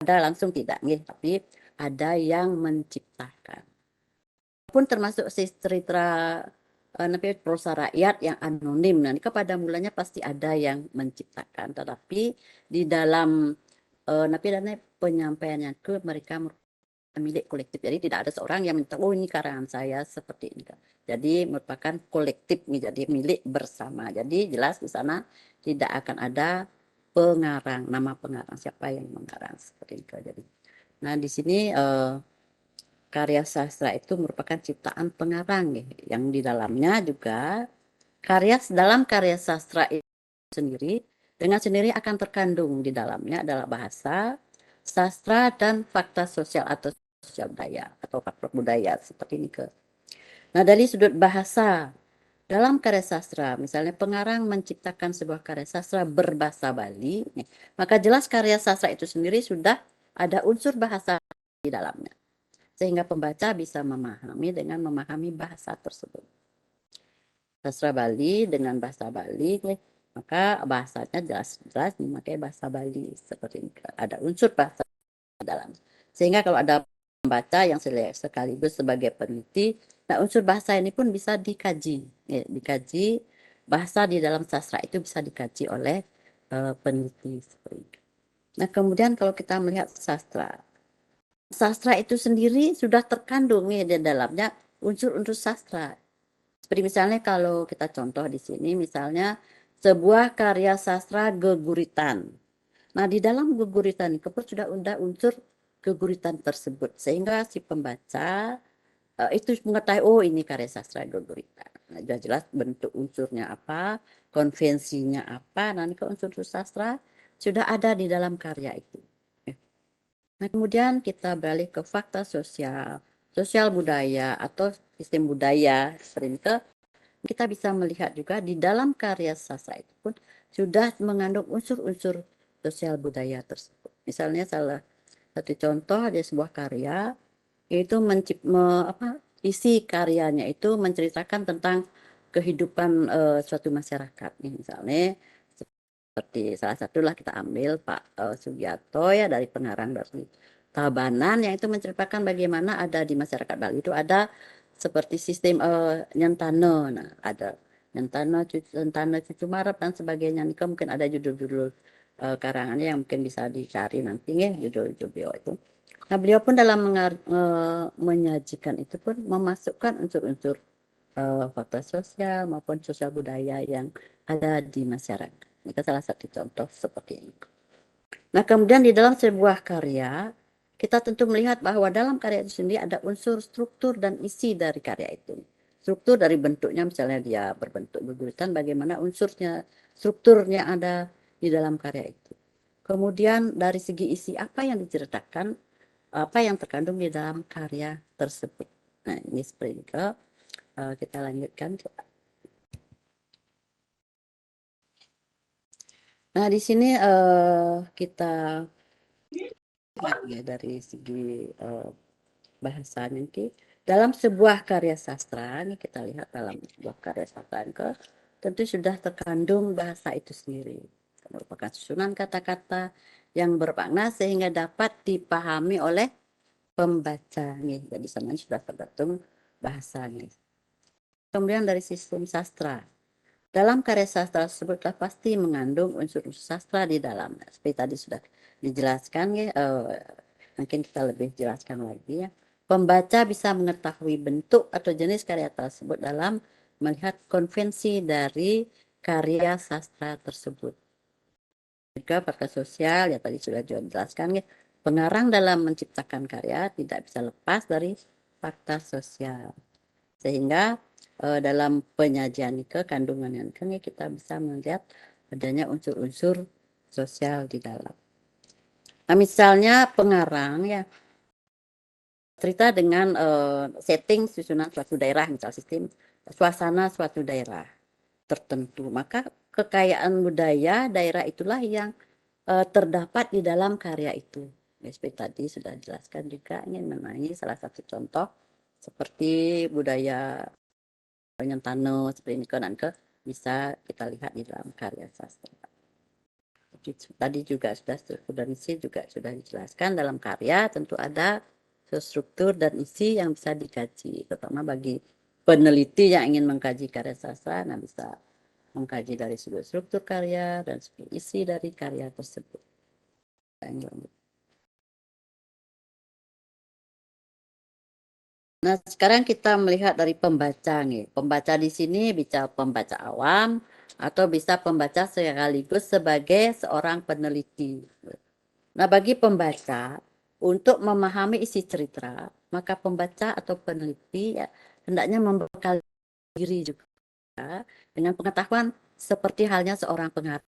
Ada langsung tidak, tapi ada yang menciptakan. Pun termasuk cerita prosa rakyat yang anonim. Nanti pada mulanya pasti ada yang menciptakan, tetapi di dalam penyampaiannya ke mereka milik kolektif. Jadi tidak ada seorang yang minta, oh ini karangan saya seperti ini. Jadi merupakan kolektif, jadi milik bersama. Jadi jelas di sana tidak akan ada pengarang, nama pengarang, siapa yang mengarang seperti itu. Jadi, nah di sini karya sastra itu merupakan ciptaan pengarang yang di dalamnya juga dalam karya sastra itu sendiri dengan sendiri akan terkandung di dalamnya adalah bahasa, sastra dan fakta sosial atau sosial budaya atau faktor budaya seperti ini ke. Nah, dari sudut bahasa, dalam karya sastra, misalnya pengarang menciptakan sebuah karya sastra berbahasa Bali, maka jelas karya sastra itu sendiri sudah ada unsur bahasa di dalamnya, sehingga pembaca bisa memahami dengan memahami bahasa tersebut. Sastra Bali dengan bahasa Bali, maka bahasanya jelas-jelas memakai bahasa Bali seperti ini. Ada unsur bahasa dalam. Sehingga kalau ada pembaca yang sekaligus sebagai peneliti, nah unsur bahasa ini pun bisa dikaji. Ya, dikaji bahasa di dalam sastra itu bisa dikaji oleh peneliti seperti itu. Nah, kemudian kalau kita melihat sastra itu sendiri sudah terkandung di dalamnya unsur-unsur sastra. Seperti misalnya kalau kita contoh di sini, misalnya sebuah karya sastra geguritan. Nah, di dalam geguritan itu pun sudah ada unsur geguritan tersebut, sehingga si pembaca itu mengetahui, oh ini karya sastra geguritan. Nah, jelas bentuk unsurnya apa, konvensinya apa, nanti ke unsur sastra sudah ada di dalam karya itu. Nah, kemudian kita beralih ke fakta sosial, sosial budaya atau sistem budaya seperti itu. Kita bisa melihat juga di dalam karya sastra itu pun sudah mengandung unsur-unsur sosial budaya tersebut. Misalnya salah satu contoh ada sebuah karya yaitu isi karyanya itu menceritakan tentang kehidupan suatu masyarakat. Misalnya seperti salah satulah kita ambil Pak Sugiarto ya, dari pengarang dari Tabanan, yang itu menceritakan bagaimana ada di masyarakat Bali itu ada seperti sistem nyentane. Nah, ada nyentane cucu marap dan sebagainya. Ini mungkin ada judul-judul karangannya yang mungkin bisa dicari nanti ya, judul-judul beliau itu. Nah, beliau pun dalam menyajikan itu pun memasukkan unsur-unsur fakta sosial maupun sosial budaya yang ada di masyarakat. Itu salah satu contoh seperti ini. Nah, kemudian di dalam sebuah karya, kita tentu melihat bahwa dalam karya itu sendiri ada unsur struktur dan isi dari karya itu. Struktur dari bentuknya, misalnya dia berbentuk geguritan, bagaimana unsurnya, strukturnya ada di dalam karya itu. Kemudian dari segi isi, apa yang diceritakan, apa yang terkandung di dalam karya tersebut. Nah, ini seperti itu. Kita lanjutkan. Nah, di sini kita lihat ya dari segi bahasanya dalam sebuah karya sastra, ini kita lihat dalam sebuah karya sastra tentu sudah terkandung bahasa itu sendiri, merupakan susunan kata-kata yang bermakna sehingga dapat dipahami oleh pembaca. Jadi sana sudah tergantung bahasanya. Kemudian dari sistem sastra, dalam karya sastra tersebut pasti mengandung unsur-unsur sastra di dalamnya. Seperti tadi sudah dijelaskan ya, mungkin kita lebih jelaskan lagi ya. Pembaca bisa mengetahui bentuk atau jenis karya tersebut dalam melihat konvensi dari karya sastra tersebut. Juga fakta sosial, ya tadi sudah dijelaskan ya, pengarang dalam menciptakan karya tidak bisa lepas dari fakta sosial. Sehingga dalam penyajian kandungan yang kita bisa melihat adanya unsur-unsur sosial di dalam. Nah, misalnya pengarang ya cerita dengan setting susunan suatu daerah, misal sistem suasana suatu daerah tertentu, maka kekayaan budaya daerah itulah yang terdapat di dalam karya itu. Ya, seperti tadi sudah dijelaskan juga, ini mengenai salah satu contoh seperti budaya Nyentano seperti ini kan bisa kita lihat di dalam karya sastra. Tadi juga sudah isi juga sudah dijelaskan dalam karya tentu ada struktur dan isi yang bisa dikaji, terutama bagi peneliti yang ingin mengkaji karya sastra, nah bisa mengkaji dari sudut struktur karya dan sudut isi dari karya tersebut. Nah, sekarang kita melihat dari pembaca nih. Pembaca di sini bisa pembaca awam atau bisa pembaca sekaligus sebagai seorang peneliti. Nah, bagi pembaca untuk memahami isi cerita, maka pembaca atau peneliti ya hendaknya membekali diri juga dengan pengetahuan seperti halnya seorang pengarang.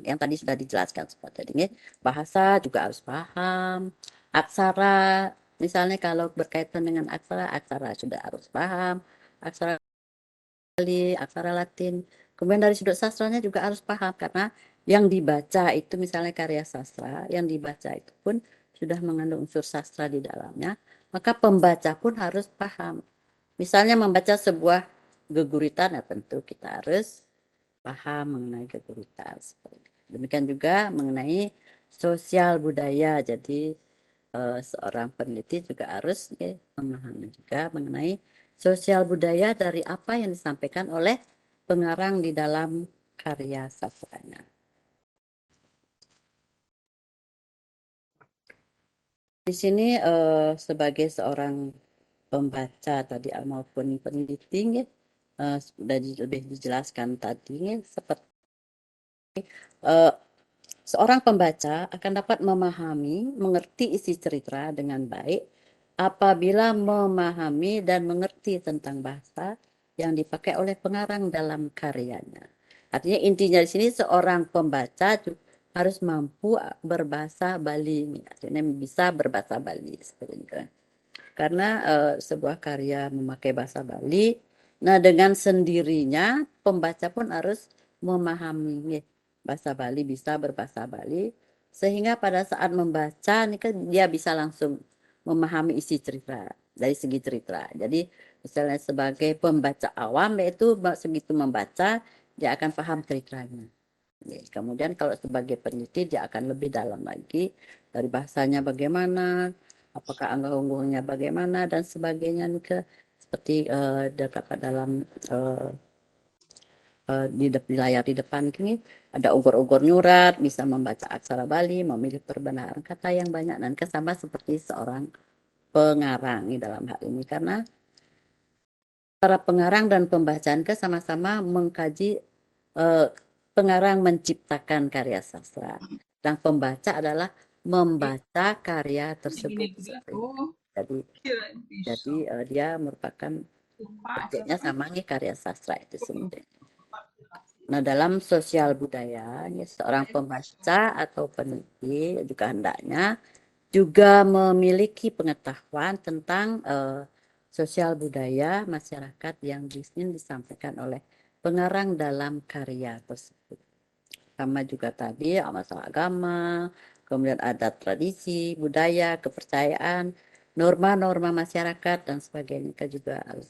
yang tadi sudah dijelaskan seperti ini. Bahasa juga harus paham, aksara, misalnya kalau berkaitan dengan aksara, aksara sudah harus paham, aksara Bali, aksara Latin. Kemudian dari sudut sastranya juga harus paham karena yang dibaca itu misalnya karya sastra, yang dibaca itu pun sudah mengandung unsur sastra di dalamnya, maka pembaca pun harus paham. Misalnya membaca sebuah geguritan, ya tentu kita harus paham mengenai geguritan. Demikian juga mengenai sosial budaya. Jadi seorang peneliti juga harus memahami juga mengenai sosial budaya dari apa yang disampaikan oleh pengarang di dalam karya sastranya. Di sini sebagai seorang pembaca tadi maupun peneliti sudah lebih dijelaskan tadi seperti seorang pembaca akan dapat memahami, mengerti isi cerita dengan baik apabila memahami dan mengerti tentang bahasa yang dipakai oleh pengarang dalam karyanya. Artinya intinya di sini seorang pembaca harus mampu berbahasa Bali, artinya bisa berbahasa Bali seperti itu. Karena sebuah karya memakai bahasa Bali, nah dengan sendirinya pembaca pun harus memahami bahasa Bali, bisa berbahasa Bali, sehingga pada saat membaca ini kan dia bisa langsung memahami isi cerita dari segi cerita. Jadi misalnya sebagai pembaca awam yaitu segitu membaca dia akan paham ceritanya. Kemudian kalau sebagai peneliti dia akan lebih dalam lagi dari bahasanya bagaimana, apakah angka-ungguhnya bagaimana dan sebagainya nih seperti dapat dalam di layar di depan ini ada ugor-ugor nyurat, bisa membaca aksara Bali, memilih perbendaharaan kata yang banyak dan sama seperti seorang pengarang di dalam hal ini karena para pengarang dan pembacaan sama-sama mengkaji pengarang menciptakan karya sastra dan pembaca adalah membaca karya tersebut. Jadi dia merupakan objeknya sama nih karya sastra itu sendiri. Nah, dalam sosial budaya, seorang pembaca atau peneliti juga hendaknya juga memiliki pengetahuan tentang sosial budaya masyarakat yang disampaikan oleh pengarang dalam karya tersebut. Sama juga tadi masalah agama, kemudian adat tradisi, budaya, kepercayaan, norma-norma masyarakat dan sebagainya juga harus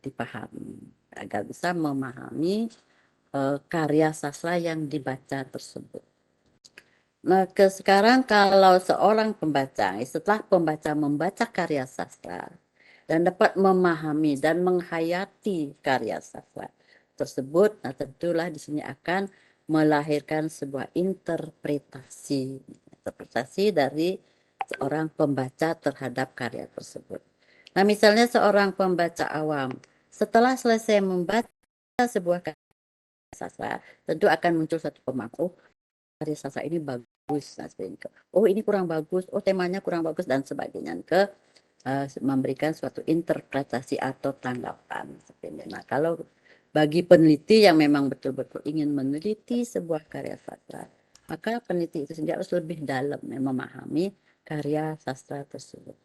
dipahami agar bisa memahami karya sastra yang dibaca tersebut. Nah, sekarang kalau seorang pembaca, setelah pembaca membaca karya sastra dan dapat memahami dan menghayati karya sastra tersebut, nah tentulah di sini akan melahirkan sebuah interpretasi dari seorang pembaca terhadap karya tersebut. Nah, misalnya seorang pembaca awam, setelah selesai membaca sebuah karya sastra, tentu akan muncul satu pemahaman, oh karya sastra ini bagus, oh ini kurang bagus, oh temanya kurang bagus dan sebagainya memberikan suatu interpretasi atau tanggapan. Nah kalau bagi peneliti yang memang betul-betul ingin meneliti sebuah karya sastra, maka peneliti itu sendiri harus lebih dalam memahami karya sastra tersebut.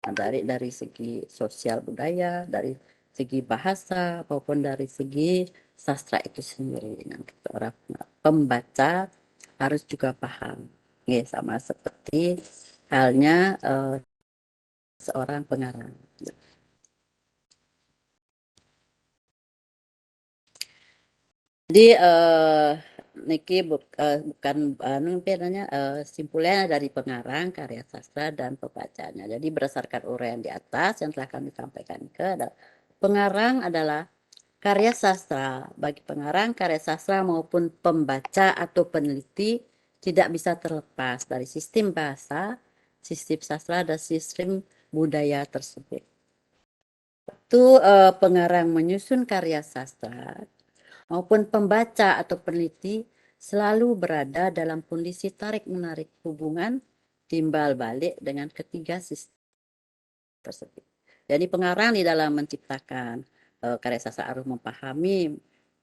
Nah, dari segi sosial budaya, dari segi bahasa maupun dari segi sastra itu sendiri. Nah, orang pembaca harus juga paham. Ya, sama seperti halnya seorang pengarang. Jadi Niki bukan simpulnya dari pengarang, karya sastra dan pembacanya. Jadi berdasarkan uraian di atas yang telah kami sampaikan pengarang adalah karya sastra. Bagi pengarang, karya sastra maupun pembaca atau peneliti tidak bisa terlepas dari sistem bahasa, sistem sastra dan sistem budaya tersebut. Waktu pengarang menyusun karya sastra maupun pembaca atau peneliti selalu berada dalam kondisi tarik-menarik hubungan timbal balik dengan ketiga sistem tersebut. Jadi pengarang di dalam menciptakan karya sastra harus memahami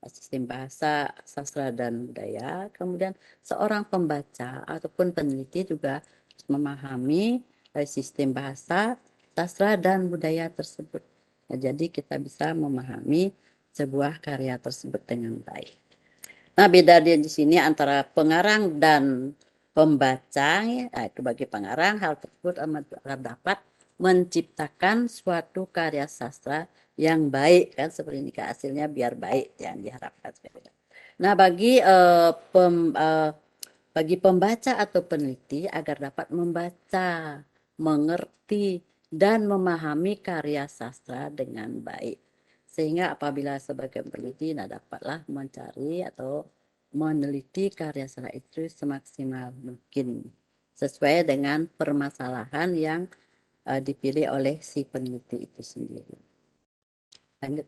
sistem bahasa, sastra dan budaya. Kemudian seorang pembaca ataupun peneliti juga memahami sistem bahasa, sastra dan budaya tersebut. Nah, jadi kita bisa memahami sebuah karya tersebut dengan baik. Nah, beda di sini antara pengarang dan pembaca. Itu bagi pengarang hal tersebut dapat menciptakan suatu karya sastra yang baik, kan seperti ini, hasilnya biar baik yang diharapkan. Nah, bagi pembaca atau peneliti agar dapat membaca, mengerti dan memahami karya sastra dengan baik, sehingga apabila sebagai peneliti dapatlah mencari atau meneliti karya sastra itu semaksimal mungkin sesuai dengan permasalahan yang dipilih oleh si peneliti itu sendiri. Lanjut.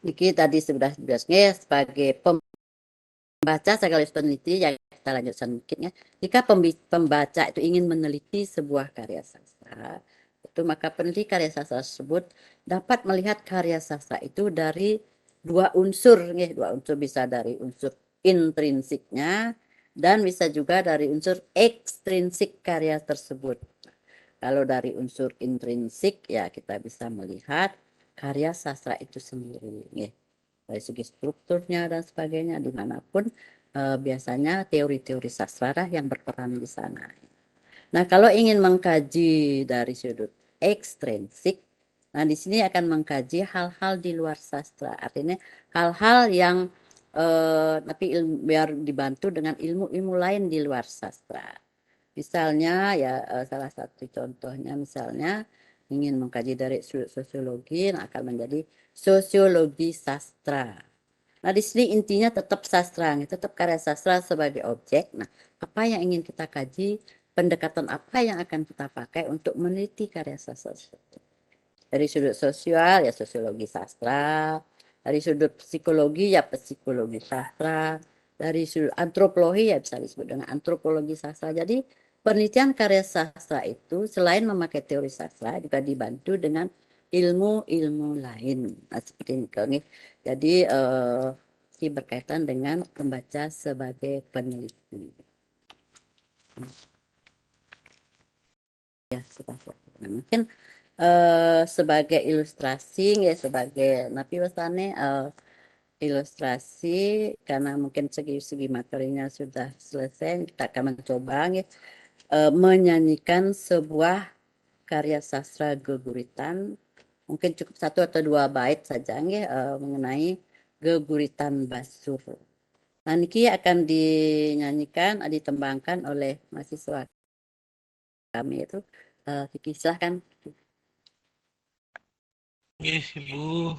Niki tadi sudah jelasnya sebagai pembaca sekaligus peneliti, yang kita lanjutkan sedikitnya. Jika pembaca itu ingin meneliti sebuah karya sastra, itu maka peneliti karya sastra tersebut dapat melihat karya sastra itu dari dua unsur, dua unsur, bisa dari unsur intrinsiknya dan bisa juga dari unsur ekstrinsik karya tersebut. Kalau dari unsur intrinsik ya kita bisa melihat karya sastra itu sendiri, dari segi strukturnya dan sebagainya, dimanapun biasanya teori-teori sastra yang berperan di sana. Nah, kalau ingin mengkaji dari sudut ekstrinsik, nah di sini akan mengkaji hal-hal di luar sastra, artinya hal-hal yang tapi biar dibantu dengan ilmu-ilmu lain di luar sastra. Misalnya ya salah satu contohnya misalnya ingin mengkaji dari sudut sosiologi, akan menjadi sosiologi sastra. Nah, di sini intinya tetap sastra, tetap karya sastra sebagai objek. Nah, apa yang ingin kita kaji, pendekatan apa yang akan kita pakai untuk meneliti karya sastra. Dari sudut sosial ya sosiologi sastra, dari sudut psikologi ya psikologi sastra, dari sudut antropologi ya bisa disebut dengan antropologi sastra. Jadi penelitian karya sastra itu selain memakai teori sastra juga dibantu dengan ilmu-ilmu lain. Nah, seperti ini. Jadi berkaitan dengan pembaca sebagai peneliti. Ya, mungkin sebagai ilustrasi ya, sebagai napi wasane ilustrasi, karena mungkin segi materinya sudah selesai, kita akan mencoba menyanyikan sebuah karya sastra geguritan, mungkin cukup 1 atau 2 bait saja mengenai geguritan basur. Nah, niki akan dinyanyikan, ditembangkan oleh mahasiswa kami itu. Kiki silahkan. Ibu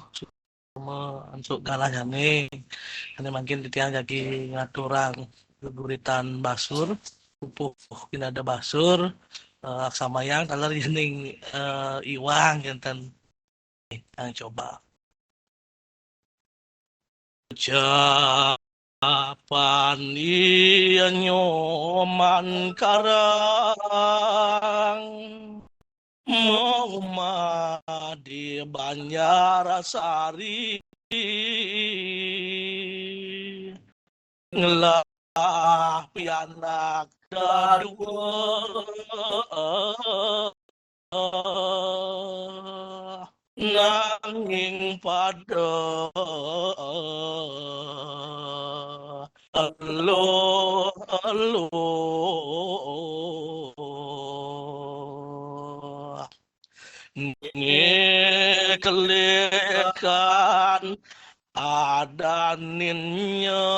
untuk galanya nih, ini makin ditiang lagi ngaturang geguritan basur, pupuk ada basur, sama yang kalau ini iwang yang coba. Ucapan ia nyoman karang Mama di Banjarsari ngelah pianak dadua nanging pada elo ngekelekan ada ninnya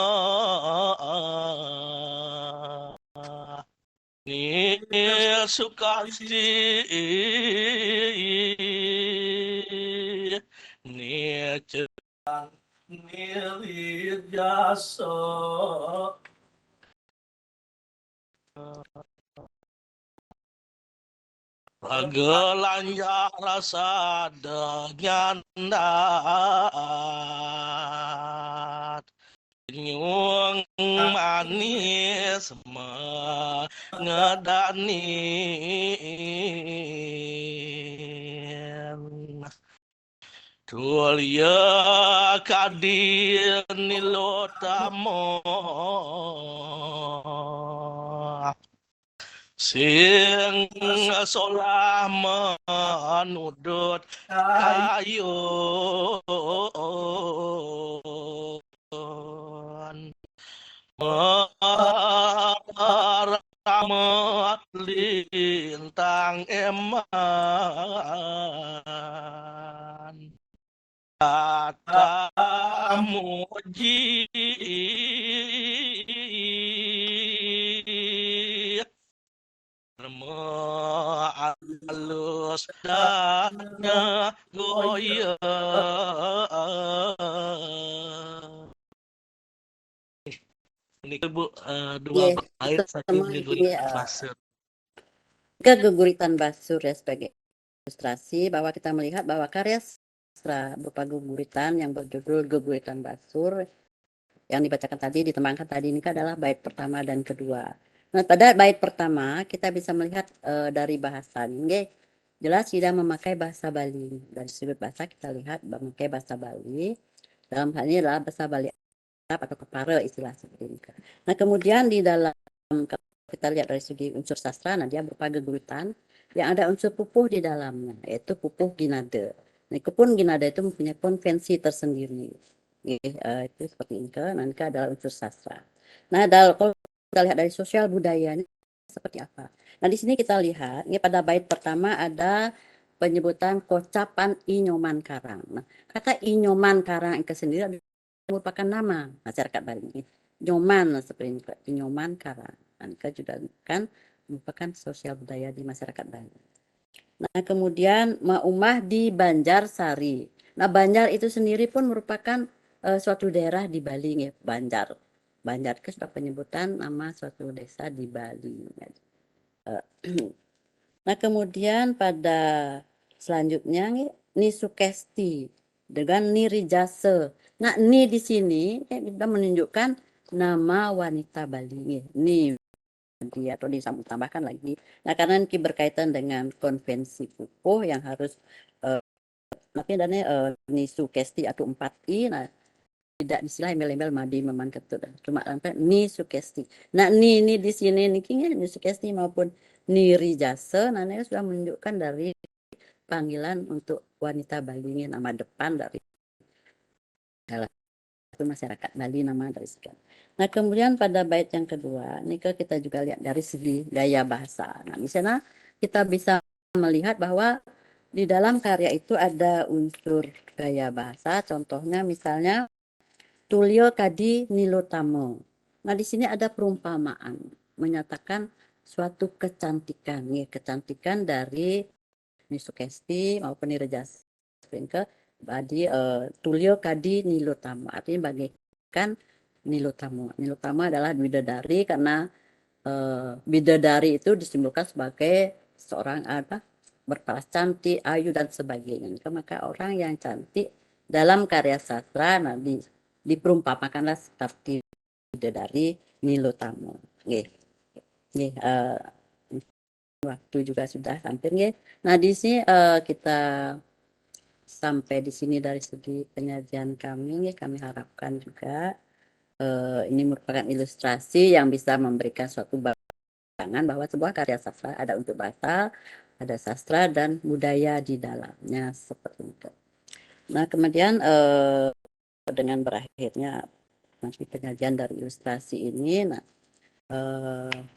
ni sukasi ni cerang ni jasa Gelanja rasa dengan nyung manis mengedanin Tulya kadir nilotamo sing solah menudut kayun meramat lintang eman kata muji alus dana goya ini Bu dua Iya, bait itu saking semua ini geguritan basur. keguritan basur ya sebagai ilustrasi bahwa kita melihat bahwa karya sastra berupa guguritan yang berjudul Guguritan Basur yang dibacakan tadi, ditembangkan tadi ini adalah bait pertama dan kedua. Nah, pada bait pertama kita bisa melihat dari bahasa ini jelas tidak memakai bahasa Bali. Dari sudut bahasa kita lihat memakai bahasa Bali. Dalam hal ini adalah bahasa Bali Arab atau kepara istilah seperti ini. Nah, kemudian di dalam kita lihat dari segi unsur sastra, nah dia berupa guguritan yang ada unsur pupuh di dalamnya, yaitu pupuh ginada. Nah, pun ginada itu mempunyai konvensi tersendiri. Itu seperti ini. Nah, ini adalah unsur sastra. Nah, kalau kita lihat dari sosial budayanya seperti apa? Nah, di sini kita lihat, ini pada bait pertama ada penyebutan kocapan Inyoman Karang. Nah, kata Inyoman Karang itu sendiri merupakan nama masyarakat Bali. Nyoman seperti ini, Inyoman Karang. Nah, juga kan merupakan sosial budaya di masyarakat Bali. Nah, kemudian Maumah di Banjarsari. Nah, Banjar itu sendiri pun merupakan suatu daerah di Bali, ya, Banjar. Banjar itu sudah penyebutan nama suatu desa di Bali. Nah, kemudian pada selanjutnya Ni Sukesti dengan Ni Rijase. Nah, Ni di sini kita menunjukkan nama wanita Bali. Ni dia atau ditambahkan lagi. Nah, karena ini berkaitan dengan konvensi pupuh yang harus tapi adanya Nisu Kesti atau 4i. Nah, tidak istilah embel-embel madi meman ketut, cuma sampai Nisu Kesti. Nah, ni di sini nikinya Nisu Kesti maupun Niri Jasa, nah ini sudah menunjukkan dari panggilan untuk wanita Bali ini nama depan dari itu masyarakat Bali nama dari sekian. Nah, kemudian pada bait yang kedua, ini kita juga lihat dari segi gaya bahasa. Nah, di sana kita bisa melihat bahwa di dalam karya itu ada unsur gaya bahasa, contohnya misalnya Tulio Kadi Nilotamo. Nah, di sini ada perumpamaan menyatakan suatu kecantikan, ya, kecantikan dari Nisukesti maupun Nirajas ke Badi Tulio Kadi Nilotamo, artinya bagaikan Nilotamo. Nilotamo adalah bidadari karena bidadari itu disimbolkan sebagai seorang berparas cantik, ayu dan sebagainya. Maka orang yang cantik dalam karya sastra diperumpamakanlah seperti bidadari Nilotamo. Waktu juga sudah hampir ya. Nah, di sini kita sampai di sini dari segi penyajian kami, kami harapkan juga ini merupakan ilustrasi yang bisa memberikan suatu bayangan bahwa sebuah karya sastra ada unsur bahasa, ada sastra dan budaya di dalamnya seperti itu. Nah, kemudian dengan berakhirnya nanti penyajian dari ilustrasi ini, nah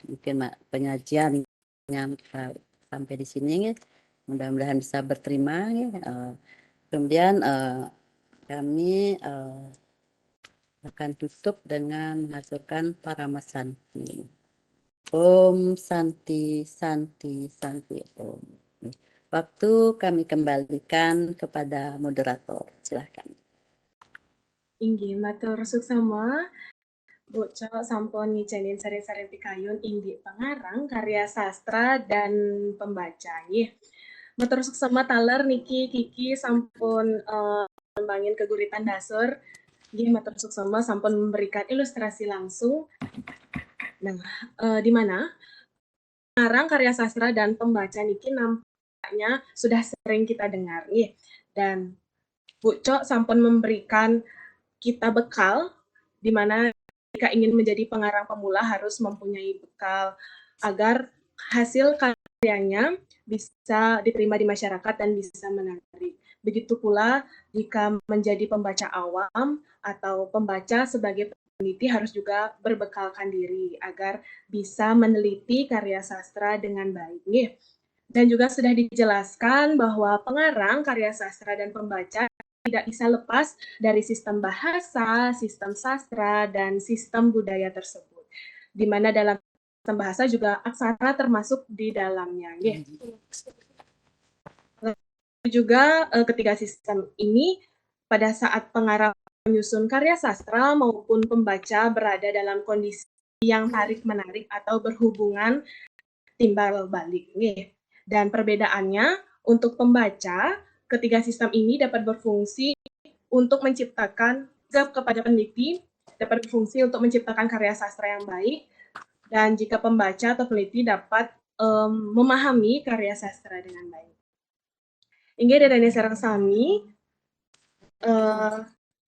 mungkin penyajian yang kita sampai di sini, mudah-mudahan bisa berterima. Kemudian kami akan tutup dengan mengaturkan Paramasanti. Om Santi Santi Santi Om. Waktu kami kembalikan kepada moderator. Silahkan. Inggih matur suksama bocah sampun ngijanin sari-sari pikayun Indi Pangarang karya sastra dan pembaca. Nggih. Matur suksama taler niki Kiki sampun ngembangin keguritan dasar. Nggih matur suksama sampun memberikan ilustrasi langsung. Nah, di mana Pangarang karya sastra dan pembaca niki nampaknya sudah sering kita dengar nih. Dan Bu Cok sampun memberikan kita bekal, di mana jika ingin menjadi pengarang pemula harus mempunyai bekal agar hasil karyanya bisa diterima di masyarakat dan bisa menarik. Begitu pula jika menjadi pembaca awam atau pembaca sebagai peneliti harus juga berbekalkan diri agar bisa meneliti karya sastra dengan baik. Dan juga sudah dijelaskan bahwa pengarang karya sastra dan pembaca tidak bisa lepas dari sistem bahasa, sistem sastra, dan sistem budaya tersebut. Di mana dalam sistem bahasa juga aksara termasuk di dalamnya. Juga ketiga sistem ini pada saat pengarang menyusun karya sastra maupun pembaca berada dalam kondisi yang tarik-menarik atau berhubungan timbal balik. Dan perbedaannya untuk pembaca, ketiga sistem ini dapat berfungsi untuk menciptakan kepada peneliti, dapat berfungsi untuk menciptakan karya sastra yang baik, dan jika pembaca atau peneliti dapat memahami karya sastra dengan baik. Inggih dari sareng sami,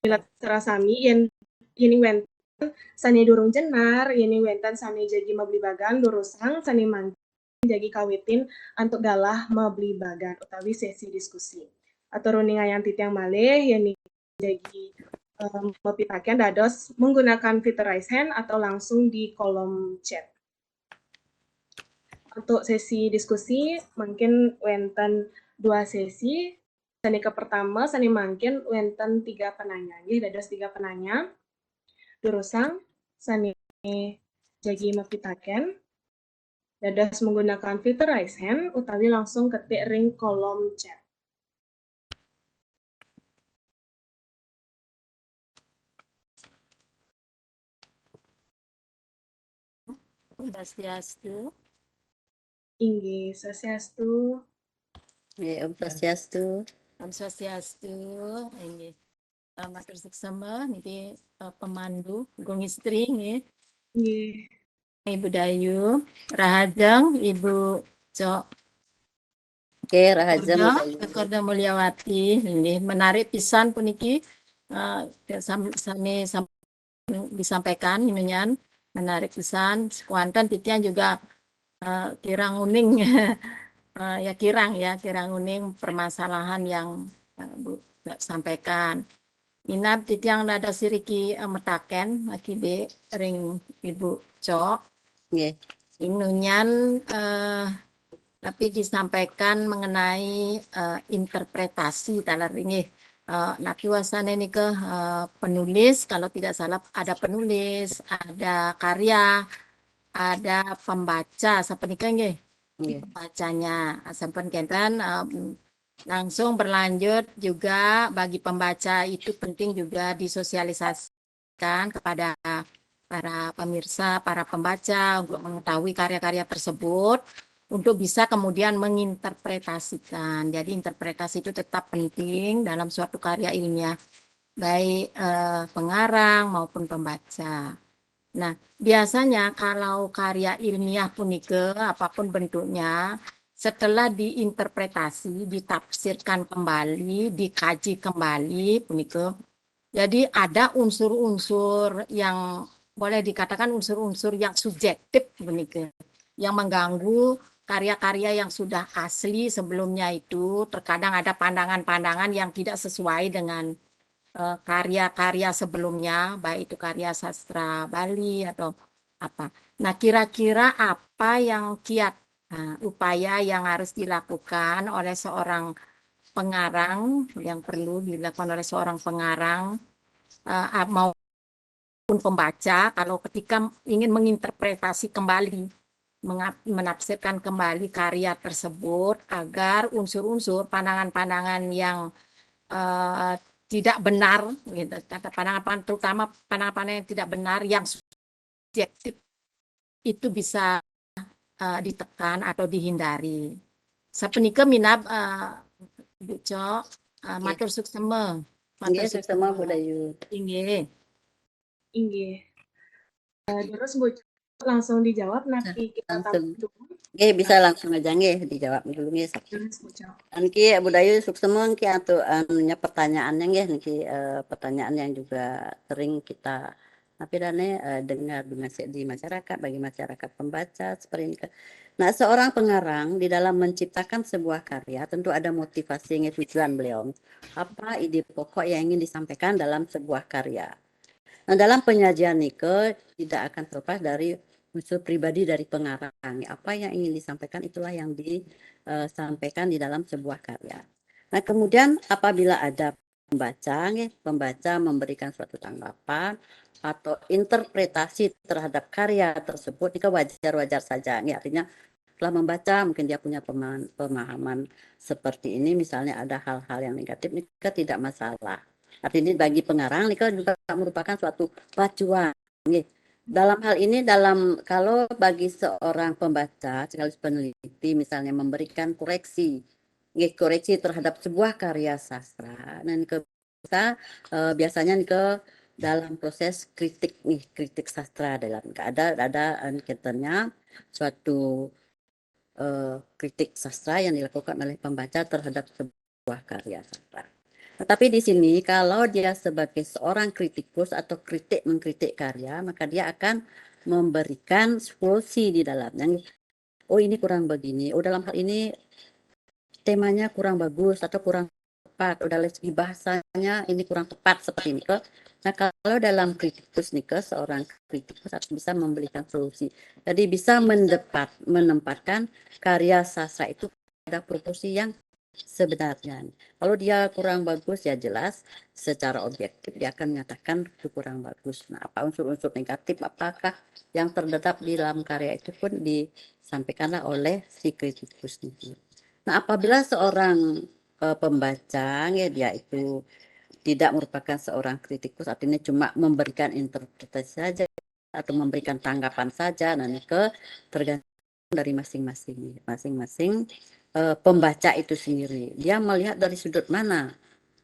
sareng sami yen wenten sane durung jenar, yen wenten sane jagi mabli bagan durusang sane mangkin jagi kawitin antuk galah mabli bagan utawi sesi diskusi. Atau runingayan titiang malih yen jagi mapitaken dados menggunakan fitur raise hand atau langsung di kolom chat. Untuk sesi diskusi mungkin wenten 2 sesi. Sani ke pertama, sani mungkin wenten 3 penanya. Dados 3 penanya. Durusang, sani jagi mapitaken. Dados menggunakan fitur raise hand utawi langsung ketik ring kolom chat. Swastiastu. Inggih, Swastiastu. Om Swastiastu. Om Swastiastu. Inggih. Matur suksema niki pemandu gong istri nggih. Inggih. Ibu Dayu, Rahajeng, Ibu Cok. Oke, Rahajeng. Korda Mulyawati, ini menarik pisan puniki disampaikan inian menarik pisan. Kuantan titian juga kirang uning ya kirang uning permasalahan yang Bu sampaikan. Inap titiang nada siriki metaken akibe ring Ibu Cok. Nggih. Inunyan tapi disampaikan mengenai interpretasi talar ini. Naki wasane ini ke penulis, kalau tidak salah ada penulis, ada karya, ada pembaca, sampai nggih. Pembacanya, sampai kenten langsung berlanjut juga bagi pembaca itu penting juga disosialisasikan kepada para pemirsa, para pembaca untuk mengetahui karya-karya tersebut untuk bisa kemudian menginterpretasikan. Jadi interpretasi itu tetap penting dalam suatu karya ilmiah, baik pengarang maupun pembaca. Nah, biasanya kalau karya ilmiah punike apapun bentuknya, setelah diinterpretasi, ditafsirkan kembali, dikaji kembali punike. Jadi ada unsur-unsur yang boleh dikatakan unsur-unsur yang subjektif punike, yang mengganggu karya-karya yang sudah asli sebelumnya itu. Terkadang ada pandangan-pandangan yang tidak sesuai dengan karya-karya sebelumnya, baik itu karya sastra Bali atau apa. Nah, kira-kira apa yang kiat upaya yang harus dilakukan oleh seorang pengarang, yang perlu dilakukan oleh seorang pengarang maupun pembaca kalau ketika ingin menginterpretasi kembali, menafsirkan kembali karya tersebut agar unsur-unsur pandangan-pandangan yang tidak benar, gitu. Pandangan-pandangan terutama pandangan-pandangan yang tidak benar yang subjektif itu bisa ditekan atau dihindari. Sapenika minab Bu Cok, matur suksema. Matur suksema Bu Dayu. Inggih. Inggih. Terus Bu langsung dijawab nanti kita Langsung. tampil dulu. Nggih, bisa langsung aja nggih dijawab dulu nggih. Terus Ucok. Niki Budayu suksema niki atu anunya pertanyaannya nggih niki pertanyaan yang juga sering kita dengar di masyarakat bagi masyarakat pembaca seperti ini. Nah, seorang pengarang di dalam menciptakan sebuah karya tentu ada motivasi tujuan beliau. Apa ide pokok yang ingin disampaikan dalam sebuah karya. Nah, dalam penyajian Nike tidak akan terlepas dari unsur pribadi dari pengarang. Apa yang ingin disampaikan itulah yang disampaikan di dalam sebuah karya. Nah, kemudian apabila ada pembaca memberikan suatu tanggapan atau interpretasi terhadap karya tersebut, itu wajar-wajar saja. Ya, artinya setelah membaca mungkin dia punya pemahaman seperti ini, misalnya ada hal-hal yang negatif, ini tidak masalah. Artinya bagi pengarang ini juga merupakan suatu pacuan. Dalam hal ini kalau bagi seorang pembaca sekaligus peneliti misalnya memberikan koreksi terhadap sebuah karya sastra dan biasanya dalam proses kritik sastra dalam ada kitanya suatu kritik sastra yang dilakukan oleh pembaca terhadap sebuah karya sastra. Tetapi di sini kalau dia sebagai seorang kritikus atau mengkritik karya, maka dia akan memberikan solusi di dalamnya. Oh, ini kurang begini. Oh, dalam hal ini temanya kurang bagus atau kurang tepat. Oh, dari segi bahasanya ini kurang tepat seperti ini. Nah, kalau dalam kritikus seorang kritikus harus bisa memberikan solusi. Jadi bisa menempatkan karya sastra itu pada proporsi yang sebenarnya. Kalau dia kurang bagus ya jelas secara objektif dia akan menyatakan itu kurang bagus. Nah, apa unsur-unsur negatif apakah yang terdapat di dalam karya itu pun disampaikanlah oleh si kritikus itu. Nah, apabila seorang pembaca ya dia itu tidak merupakan seorang kritikus, artinya cuma memberikan interpretasi saja atau memberikan tanggapan saja, nanti tergantung dari masing-masing pembaca itu sendiri. Dia melihat dari sudut mana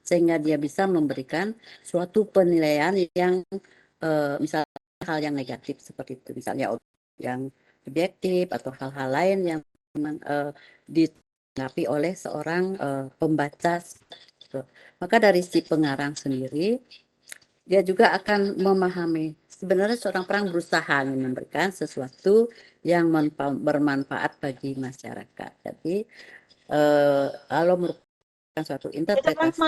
sehingga dia bisa memberikan suatu penilaian yang misalnya hal yang negatif seperti itu, misalnya yang subjektif atau hal-hal lain yang memang ditanggapi oleh seorang pembaca. Maka dari si pengarang sendiri dia juga akan memahami sebenarnya seorang perang berusaha memberikan sesuatu yang bermanfaat bagi masyarakat. Jadi kalau merupakan suatu interpretasi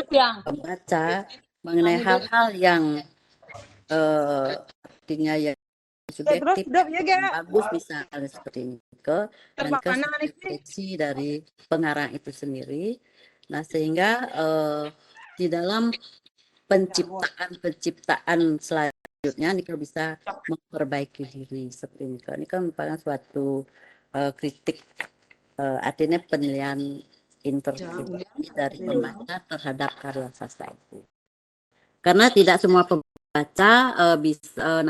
pembaca mengenai hal-hal yang artinya yang subjektif bagus misalnya seperti ini dan refleksi dari pengarang itu sendiri. Nah, sehingga di dalam penciptaan selanjutnya ini bisa memperbaiki diri seperti ini. Ini kan merupakan suatu kritik artinya penilaian interpretasi dari pembaca terhadap karya sastra itu. Karena tidak semua pembaca bisa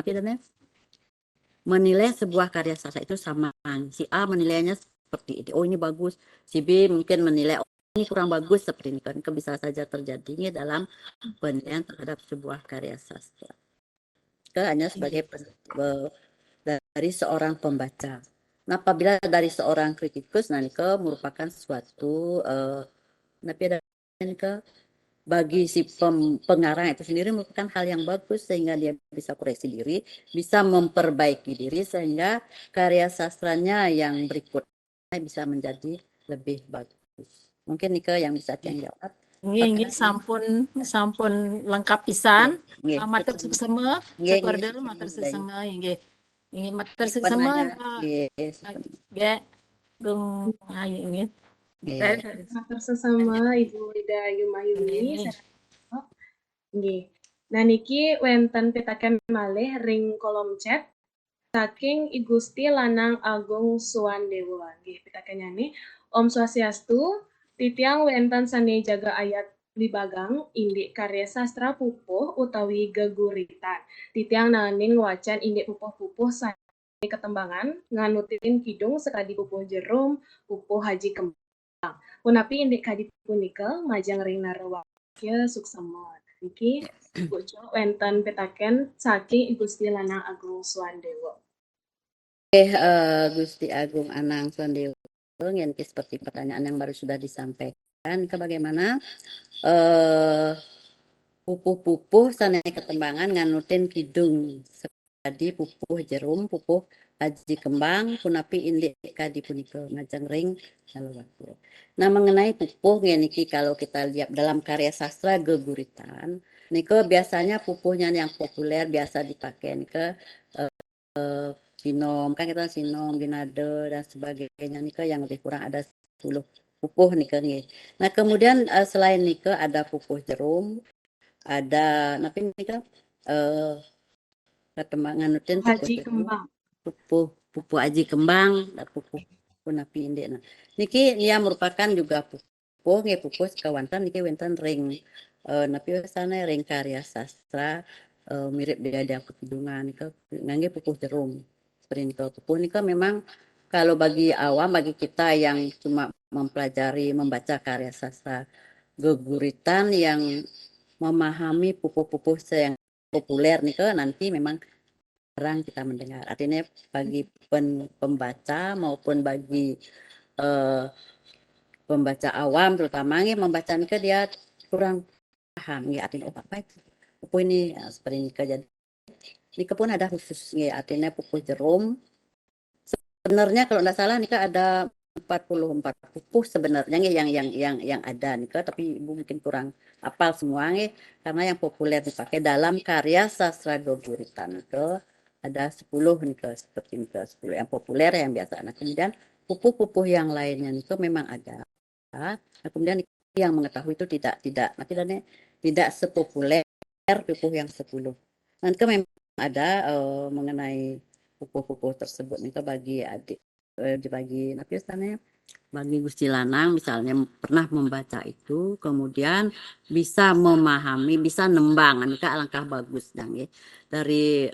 menilai sebuah karya sastra itu sama. Si A menilainya seperti ini, oh ini bagus. Si B mungkin menilai ini kurang bagus seperti ini. Kan bisa saja terjadinya dalam penilaian terhadap sebuah karya sastra. Hanya sebagai dari seorang pembaca. Nah, apabila dari seorang kritikus, merupakan suatu bagi si pengarang itu sendiri merupakan hal yang bagus sehingga dia bisa koreksi diri, bisa memperbaiki diri sehingga karya sastranya yang berikutnya bisa menjadi lebih bagus. Mungkin Nika yang bisa jawab. Nggih, sampun lengkap pisan. Matur suksema, sekordel matur suksema nggih. Nggih matur suksema. Nggih, gung ayo nggih. Matur sesama Ibu Ida Yumayuni. Nggih. Nah niki wenten pitaken malih ring kolom chat saking I Gusti Lanang Agung Suwandewa. Nggih pitaken nyanyi Om Swastiastu titiang wenten sane jaga ayat libagang indik karya sastra pupuh utawi geguritan. Titiang naning wacan indik pupuh-pupuh sane ketembangan nganutin kidung sekadi pupuh jerum pupuh haji kembang. Punapi indik kadi punika majang ring narwakya suksema. Niki bocor wenten pitaken saking I Gusti Lanang Agung Suwandewa. Gusti Agung Anang Sondewo, yang seperti pertanyaan yang baru sudah disampaikan, ke bagaimana pupuh-pupuh sana ketembangan nganutin kidung tadi pupuh jerum, pupuh aji kembang, punapi indik kadi punika ngajeng ring kalau waktu. Nah mengenai pupuh niki kalau kita lihat dalam karya sastra geguritan, niko biasanya pupuhnya yang populer biasa dipakai ke sinom, kan kita sinom, ginade dan sebagainya nika yang lebih kurang ada 10 pupuh nika nih. Nah kemudian selain nika ada pupuh jerum, ada napi nika perkembangan nutin pupuh Haji jerum, Kembang. pupuh aji kembang, dan pupuh punapi indek. Nah, niki dia merupakan juga pupuh nggih pupuh kawantan niki wenten ring napi sana ring karya sastra mirip dengan kekidungan nika ngangge pupuh jerum. Seperti nika pupuh nika memang kalau bagi awam bagi kita yang cuma mempelajari membaca karya sastra geguritan yang memahami pupuh-pupuh yang populer nih nanti memang jarang kita mendengar. Artinya bagi pembaca maupun bagi eh, pembaca awam terutama nih membaca nih dia kurang paham nih artinya apa itu pupuh ini ya, seperti ini jadi ini pun ada khusus nih artinya pupuh jerum. Sebenarnya kalau tidak salah nih ada 44 pupuh sebenarnya yang ada nih tapi ibu mungkin kurang apal semua nih karena yang populer dipakai dalam karya sastra Goguritan itu ada 10 nih seperti nih 10 yang populer yang biasa. Nah kemudian pupuh-pupuh yang lainnya nih memang ada. Nah kemudian yang mengetahui itu tidak sepopuler pupuh yang 10. Nanti memang ada mengenai pupuh-pupuh tersebut nih bagi adik dibagi tapi misalnya bagi Gusti Lanang misalnya pernah membaca itu kemudian bisa memahami bisa nembang kan alangkah bagus ya. Dari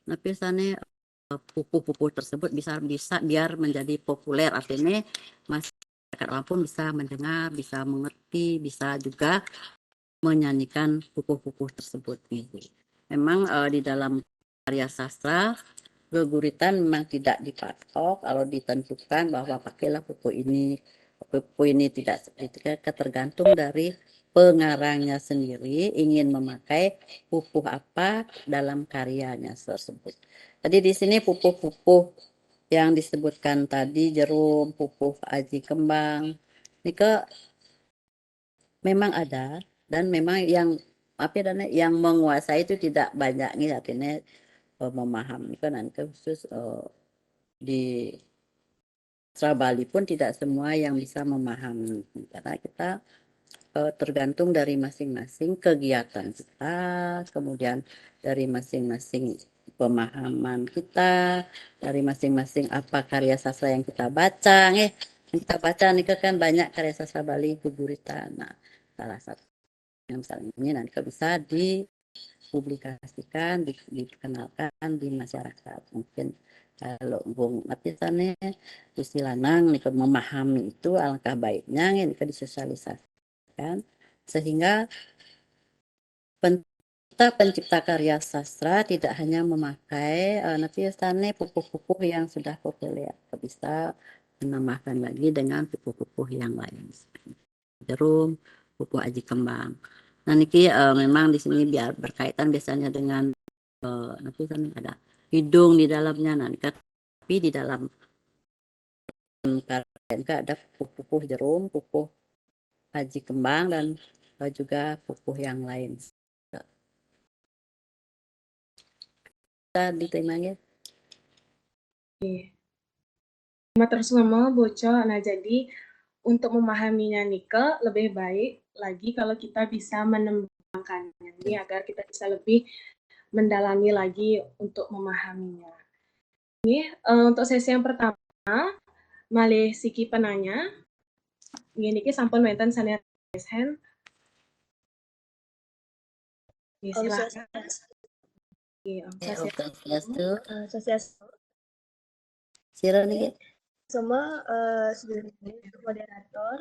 tapi misalnya pupuh-pupuh tersebut bisa biar menjadi populer artinya masyarakat awam pun bisa mendengar bisa mengerti bisa juga menyanyikan pupuh-pupuh tersebut gitu. Memang di dalam karya sastra geguritan memang tidak dipatok kalau ditentukan bahwa pakailah pupu ini tidak seperti itu tergantung dari pengarangnya sendiri ingin memakai pupuh apa dalam karyanya tersebut. Jadi di sini pupuh-pupuh yang disebutkan tadi jerum, pupuh aji kembang, ini memang ada dan memang yang apa dan yang menguasai itu tidak banyak nih artinya memahami kan nanti khusus di Bali pun tidak semua yang bisa memahami karena kita tergantung dari masing-masing kegiatan kita kemudian dari masing-masing pemahaman kita dari masing-masing apa karya sastra yang kita baca yang kita baca nih kan banyak karya sastra Bali Guguritan. Nah salah satu yang misalnya ini nanti bisa dipublikasikan, dikenalkan di masyarakat. Mungkin kalau Bung Napisane, Gusti Lanang nih memahami itu alangkah baiknya ini disosialisasikan sehingga pencipta karya sastra tidak hanya memakai napisane pupuh-pupuh yang sudah populer, bisa menambahkan lagi dengan pupuh-pupuh yang lain. Jerum, pupuh aji kembang. Nah niki memang di sini biar berkaitan biasanya dengan nanti kan ada hidung di dalamnya nanti tapi di dalam karya ada pupuh jerum, pupuh aji kembang dan juga pupuh yang lain. Kita diterimanya. Oke. Terus ngomong bocor. Nah jadi untuk memahaminya Nike lebih baik lagi kalau kita bisa menembangkannya ini agar kita bisa lebih mendalami lagi untuk memahaminya. Ini untuk sesi yang pertama, malih siki penanya. Ini sampun wenten sanes hand. Silakan. Sira nih. Semua sudah moderator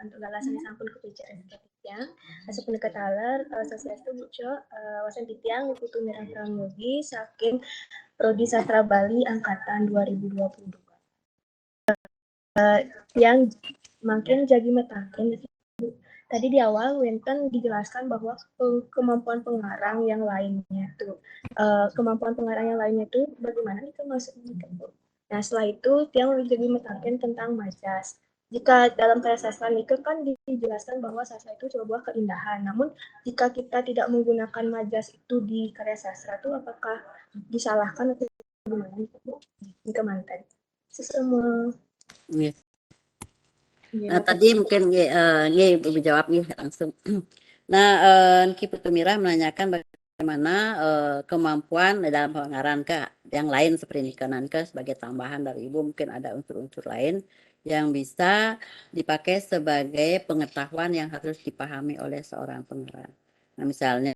untuk alasan sampun kebicaraan. Titiang, asa punika taler sasiastu buco wasan Titiang Putu Mirang Pramogi saking Prodi Sastra Bali angkatan 2022. Yang makin jadi metaken tadi di awal Winton dijelaskan bahwa kemampuan pengarang yang lainnya tuh bagaimana itu maksudnya Bu. Nah setelah itu Tiang jadi metaken tentang majas. Jika dalam karya sastra itu kan dijelaskan bahwa sastra itu sebuah keindahan. Namun jika kita tidak menggunakan majas itu di karya sastra itu apakah disalahkan atau bagaimana Bu? Jika mantan. Semua. Iya. Iya, Tadi mungkin Ibu jawab nih langsung. Nah, Ki Putu Mira menanyakan bagaimana kemampuan dalam pengarang yang lain seperti ini Nanka sebagai tambahan dari Ibu mungkin ada unsur-unsur lain yang bisa dipakai sebagai pengetahuan yang harus dipahami oleh seorang pengarang. Nah, misalnya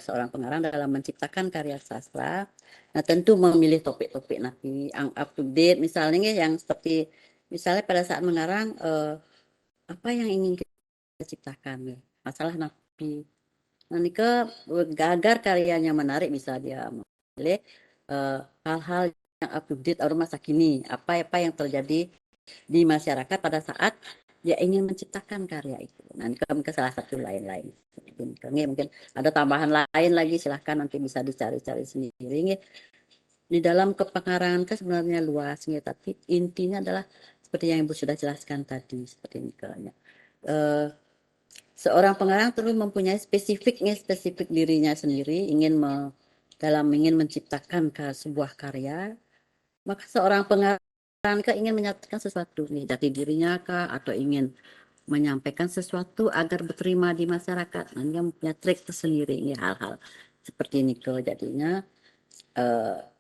seorang pengarang dalam menciptakan karya sastra, nah tentu memilih topik-topik nanti yang up to date misalnya yang seperti misalnya pada saat mengarang apa yang ingin kita ciptakan masalah napi. Nah, Nika agar karyanya menarik bisa dia memilih hal-hal yang up to date atau masa kini, apa yang terjadi di masyarakat pada saat dia ingin menciptakan karya itu. Nah, ini ke salah satu lain-lain. Mungkin ada tambahan lain lagi, silahkan nanti bisa dicari-cari sendiri. Di dalam kepengarangan kan sebenarnya luas, tapi intinya adalah seperti yang Ibu sudah jelaskan tadi, seperti ini seorang pengarang terus mempunyai spesifik dirinya sendiri, ingin menciptakan sebuah karya, maka seorang pengarang ingin menyatakan sesuatu nih dari dirinya atau ingin menyampaikan sesuatu agar diterima di masyarakat. Nah, dia punya trik tersendiri ini hal-hal seperti ini jadinya.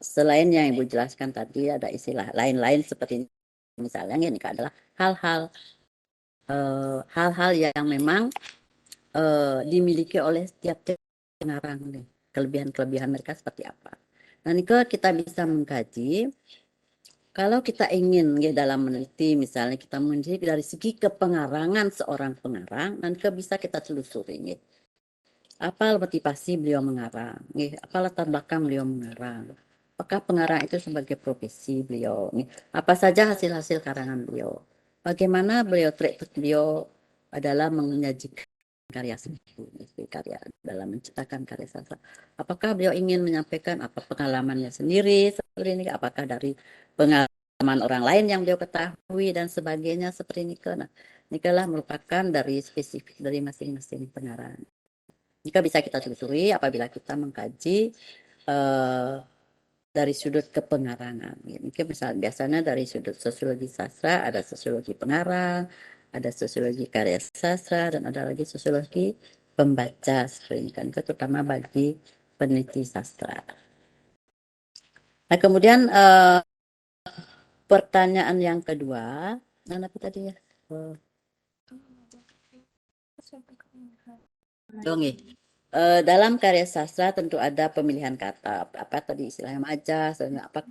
Selain yang Ibu jelaskan tadi ada istilah lain-lain seperti misalnya ini adalah hal-hal yang memang dimiliki oleh setiap pengarang nih. Kelebihan-kelebihan mereka seperti apa. Nah, kita bisa mengkaji kalau kita ingin dalam meneliti misalnya kita meneliti dari segi kepengarangan seorang pengarang dan bisa kita telusuri apa motivasi beliau mengarang, apa latar belakang beliau mengarang, apakah pengarang itu sebagai profesi beliau, apa saja hasil-hasil karangan beliau, bagaimana trik beliau adalah menyajikan karya karya dalam menciptakan karya sastra, apakah beliau ingin menyampaikan apa pengalamannya sendiri seperti ini, apakah dari pengalaman orang lain yang beliau ketahui dan sebagainya seperti ini. Nah, ini merupakan dari spesifik dari masing-masing pengarang. Jika bisa kita telusuri apabila kita mengkaji dari sudut kepengarangan. Mungkin biasanya dari sudut sosiologi sastra, ada sosiologi pengarang, ada sosiologi karya sastra, dan ada lagi sosiologi pembaca, terutama bagi peneliti sastra. Nah, kemudian pertanyaan yang kedua, apa tadi ya? Dalam karya sastra tentu ada pemilihan kata, apa tadi istilahnya majas, apa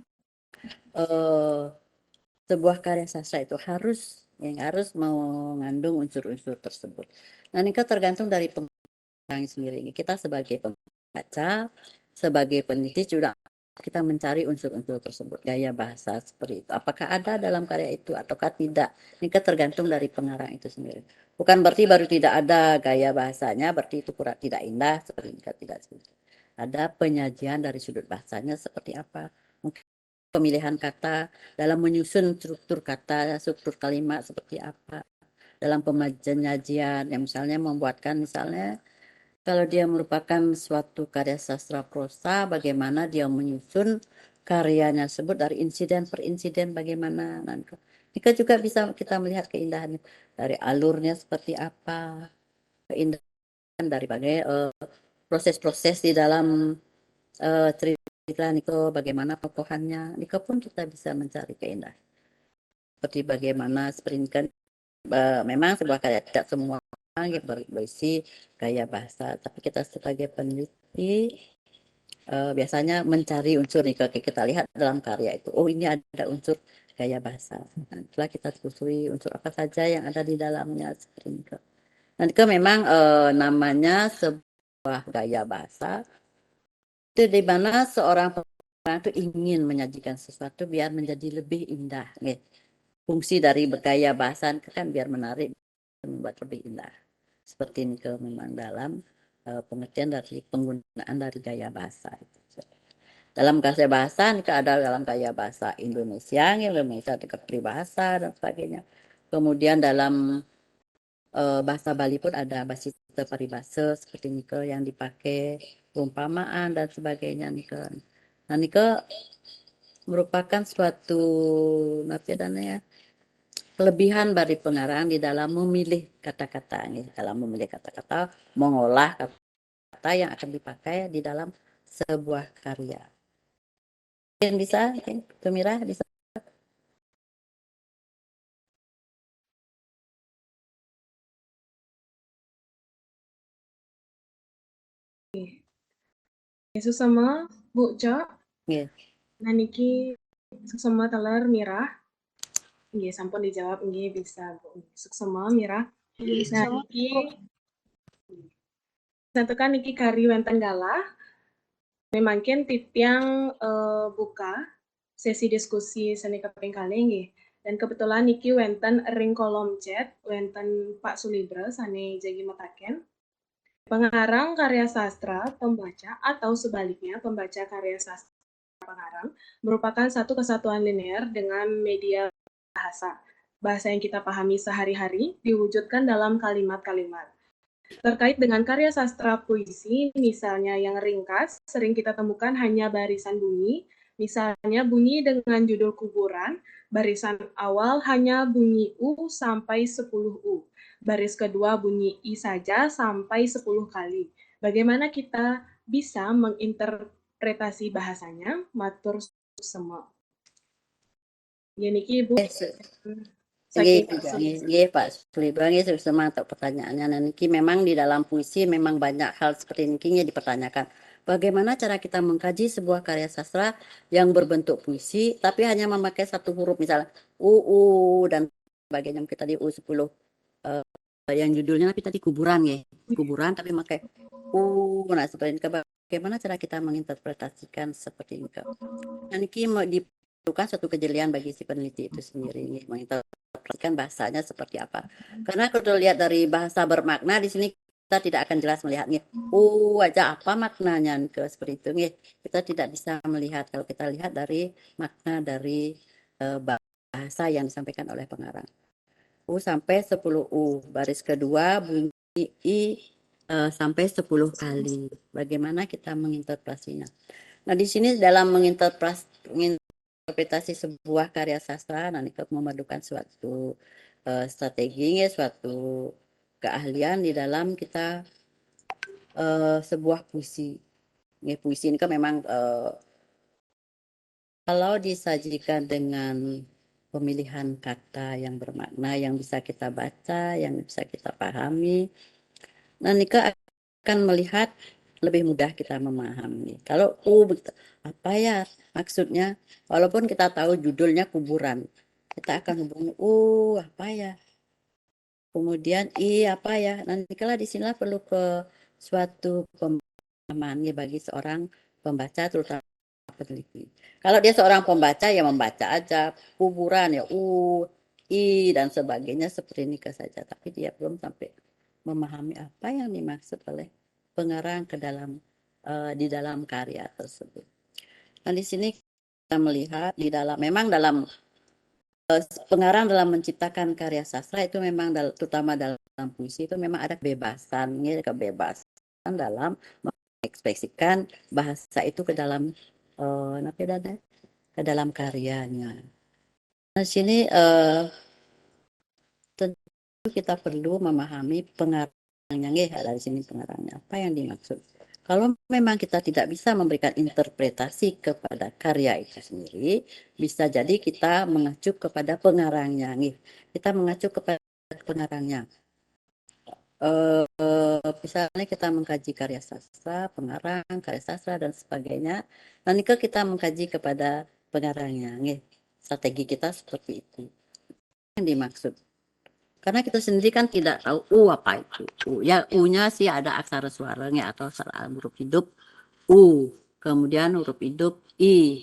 sebuah karya sastra itu harus mengandung unsur-unsur tersebut. Nah, ini tergantung dari pengarang sendiri. Kita sebagai pembaca, sebagai peneliti juga kita mencari unsur-unsur tersebut, gaya bahasa seperti itu. Apakah ada dalam karya itu ataukah tidak? Ini tergantung dari pengarang itu sendiri. Bukan berarti baru tidak ada gaya bahasanya, berarti itu kurang tidak indah, seperti itu tidak. Ada penyajian dari sudut bahasanya seperti apa? Mungkin pemilihan kata dalam menyusun struktur kata, struktur kalimat seperti apa? Dalam penyajian yang misalnya membuatkan misalnya kalau dia merupakan suatu karya sastra prosa, bagaimana dia menyusun karyanya tersebut dari insiden per insiden bagaimana. Jika juga bisa kita melihat keindahannya dari alurnya seperti apa, keindahan dari proses-proses di dalam cerita Niko, bagaimana tokohannya. Niko pun kita bisa mencari keindahan. Seperti bagaimana seperti memang sebuah karya tidak semua berisi gaya bahasa, tapi kita sebagai peneliti biasanya mencari unsur nih kalau kita lihat dalam karya itu, oh ini ada unsur gaya bahasa. Nah, setelah kita telusuri unsur apa saja yang ada di dalamnya seperti itu. Nanti ke memang namanya sebuah gaya bahasa itu di mana seorang pengarang itu ingin menyajikan sesuatu biar menjadi lebih indah. Nih. Fungsi dari bergaya bahasa kan biar menarik, membuat lebih indah. Seperti ini ke memang dalam pengertian dari penggunaan dari gaya bahasa. Dalam gaya bahasa ini ada dalam gaya bahasa Indonesia, Indonesia dekat peribahasa dan sebagainya. Kemudian dalam bahasa Bali pun ada basis paribasa seperti nike yang dipakai perumpamaan dan sebagainya nike. Nah nike merupakan suatu ya, kelebihan dari pengarang di dalam memilih kata-kata ini, dalam memilih kata-kata, mengolah kata yang akan dipakai di dalam sebuah karya. Mungkin bisa, Tumira bisa. Susama Bu Cok, Nggih. nah niki susama teler Mirah. Nggih, sampun dijawab nggih bisa Bu. Suksema Mirah. Nah niki satukan niki kari wenten galah. Memangkin titiang buka sesi diskusi seni kaping kali nggih. Dan kebetulan niki wenten ring kolom chat, wenten Pak Sulibre sane jagi metaken. Pengarang karya sastra, pembaca, atau sebaliknya pembaca karya sastra pengarang merupakan satu kesatuan linear dengan media bahasa. Bahasa yang kita pahami sehari-hari diwujudkan dalam kalimat-kalimat. Terkait dengan karya sastra puisi, misalnya yang ringkas, sering kita temukan hanya barisan bunyi, misalnya bunyi dengan judul kuburan, barisan awal hanya bunyi U sampai 10 U. Baris kedua bunyi I saja sampai 10 kali. Bagaimana kita bisa menginterpretasi bahasanya? Matur semua. Ini Ibu. Iya, Pak Sulibangi semangat pertanyaannya. Nah, Niki memang di dalam puisi memang banyak hal seperti Niki dipertanyakan. Bagaimana cara kita mengkaji sebuah karya sastra yang berbentuk puisi, tapi hanya memakai satu huruf, misalnya UU dan sebagainya. Kita di U10 yang judulnya tapi tadi kuburan ya, kuburan tapi memakai U. Nah, seperti ini. Bagaimana cara kita menginterpretasikan seperti ini? Nah, Niki mau diperlukan satu kejelian bagi si peneliti itu sendiri, menginterpretasikan bahasanya seperti apa. Karena kalau lihat dari bahasa bermakna di sini kita tidak akan jelas melihatnya. Aja apa maknanya ke seperti itu nih. Kita tidak bisa melihat kalau kita lihat dari makna dari bahasa yang disampaikan oleh pengarang. U sampai 10 U. Baris kedua bunyi I sampai 10 kali. Bagaimana kita menginterpretasinya? Nah, di sini dalam menginterpretasi sebuah karya sastra, nanti memerlukan suatu strategi, suatu keahlian di dalam kita sebuah puisi. Puisi ini kan memang kalau disajikan dengan pemilihan kata yang bermakna, yang bisa kita baca, yang bisa kita pahami, nanti akan melihat lebih mudah kita memahami. Kalau apa ya maksudnya? Walaupun kita tahu judulnya kuburan, kita akan hubungi apa ya? Kemudian apa ya? Nanti kalau di sinilah perlu ke suatu pemahaman bagi seorang pembaca terutama peneliti. Kalau dia seorang pembaca ya membaca aja kuburan ya I dan sebagainya seperti ini saja, tapi dia belum sampai memahami apa yang dimaksud oleh pengarang ke dalam di dalam karya tersebut. Nah, di sini kita melihat di dalam memang dalam pengarang dalam menciptakan karya sastra itu memang terutama dalam puisi itu memang ada kebebasan dalam mengekspresikan bahasa itu ke dalam ke dalam karyanya. Nah, sini tentu kita perlu memahami pengarangnya dari sini pengarangnya apa yang dimaksud. Kalau memang kita tidak bisa memberikan interpretasi kepada karya itu sendiri, bisa jadi kita mengacu kepada pengarangnya. Kita mengacu kepada pengarangnya. Misalnya kita mengkaji karya sastra, pengarang, karya sastra, dan sebagainya. Nanti kita mengkaji kepada pengarangnya. Strategi kita seperti itu. Yang dimaksud. Karena kita sendiri kan tidak tahu U apa itu. U. Ya U-nya sih ada aksara suaranya atau huruf hidup U. Kemudian huruf hidup I.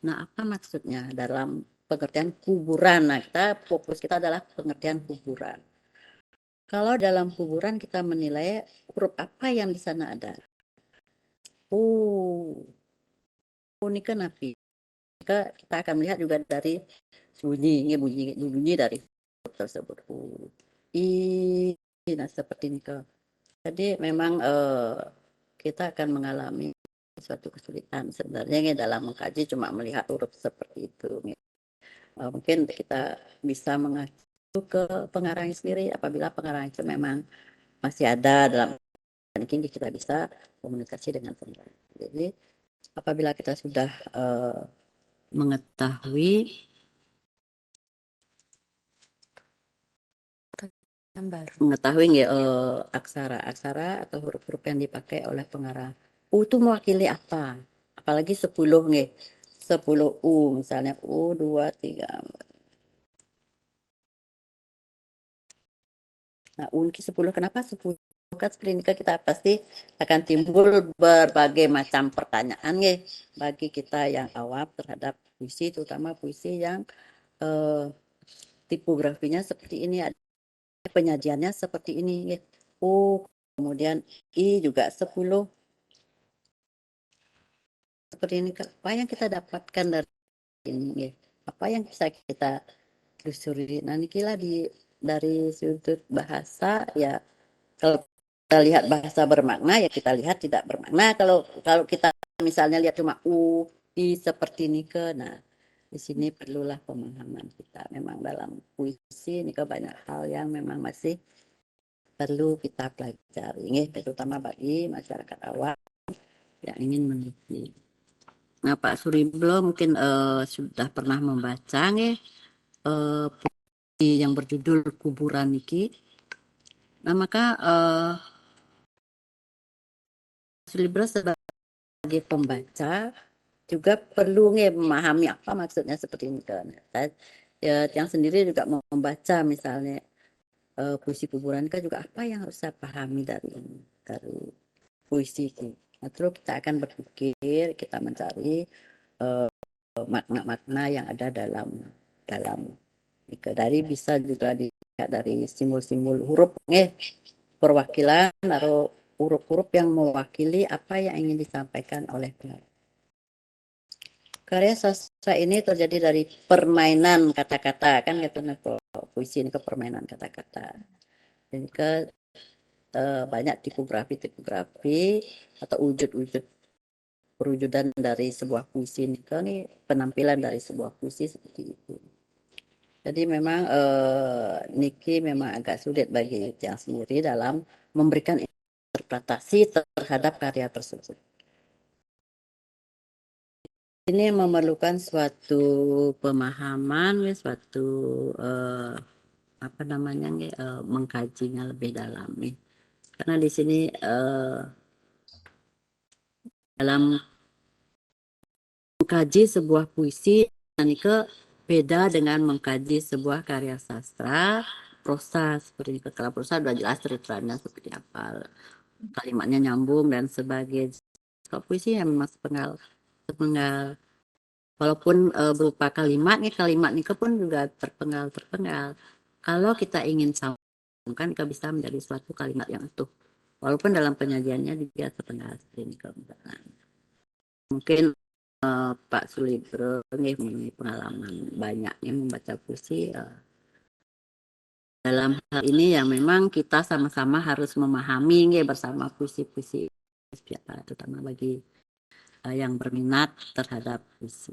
Nah, apa maksudnya dalam pengertian kuburan? Nah, fokus kita adalah pengertian kuburan. Kalau dalam kuburan kita menilai huruf apa yang di sana ada. Ini kenapa? Kita akan melihat juga dari bunyi dari huruf tersebut. Nah seperti ini ke. Jadi memang kita akan mengalami suatu kesulitan sebenarnya dalam mengkaji cuma melihat huruf seperti itu. Mungkin kita bisa mengacu ke pengarang sendiri apabila pengarang itu memang masih ada dalam ini kita bisa komunikasi dengan pengarang. Jadi apabila kita sudah mengetahui aksara-aksara atau huruf-huruf yang dipakai oleh pengarang. U itu mewakili apa? Apalagi 10 nih. 10 U misalnya U 2 3. Nah, U 10 kenapa 10? Kan seperti ini kita pasti akan timbul berbagai macam pertanyaan nih bagi kita yang awam terhadap puisi, terutama puisi yang tipografinya seperti ini, penyajiannya seperti ini. Kemudian I juga 10. Seperti ini, apa yang kita dapatkan dari ini? Apa yang bisa kita telusuri? Nah, ini dari sudut bahasa ya, kalau kita lihat bahasa bermakna ya kita lihat tidak bermakna. Kalau kita misalnya lihat cuma U, I seperti ini nah di sini perlulah pemahaman kita. Memang dalam puisi ini banyak hal yang memang masih perlu kita pelajari, terutama bagi masyarakat awam yang ingin meneliti. Nah, Pak Suriblo mungkin sudah pernah membaca puisi yang berjudul Kuburan niki. Nah, maka Suriblo sebagai pembaca juga perlu memahami apa maksudnya seperti ini kan. Yang sendiri juga membaca misalnya puisi kuburan kan juga apa yang harus saya pahami dari puisi itu. Nah, terus kita akan berpikir, kita mencari makna-makna yang ada dalam dari bisa juga dilihat dari simbol-simbol huruf perwakilan atau huruf-huruf yang mewakili apa yang ingin disampaikan oleh pengarang. Karya sastra ini terjadi dari permainan kata-kata kan katanya puisi ini permainan kata-kata. Jadi banyak tipografi atau perwujudan dari sebuah puisi ini penampilan dari sebuah puisi seperti itu. Jadi memang Niki memang agak sulit bagi Tiang sendiri dalam memberikan interpretasi terhadap karya tersebut. Ini memerlukan suatu pemahaman, suatu mengkajinya lebih dalam nih. Karena di sini dalam mengkaji sebuah puisi ini beda dengan mengkaji sebuah karya sastra prosa. Seperti kalau prosa sudah jelas ceritanya seperti apa, kalimatnya nyambung dan sebagainya. Kalau puisi yang memang sepenggal walaupun berupa kalimat ini pun juga terpenggal. Kalau kita ingin sambungkan kita bisa menjadi suatu kalimat yang utuh walaupun dalam penyajiannya dia sepenggal seperti ini. Mungkin Pak Suriblo mempunyai pengalaman banyaknya membaca puisi. Dalam hal ini yang memang kita sama-sama harus memahami bersama puisi-puisi terutama bagi yang berminat terhadap puisi.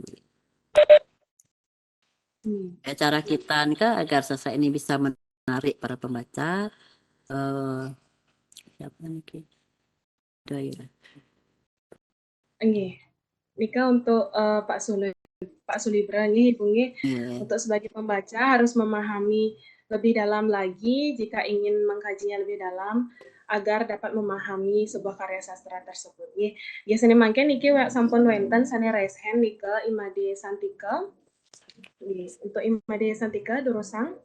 Cara kita agar sastra ini bisa menarik para pembaca. Siapa nih? Nika untuk Pak Suriblo ini untuk sebagai pembaca harus memahami lebih dalam lagi jika ingin mengkajinya lebih dalam agar dapat memahami sebuah karya sastra tersebut. Biasanya mangken niki sampun wenten sane raise hand nika Imade Santika. Untuk Imade Santika Dorosang.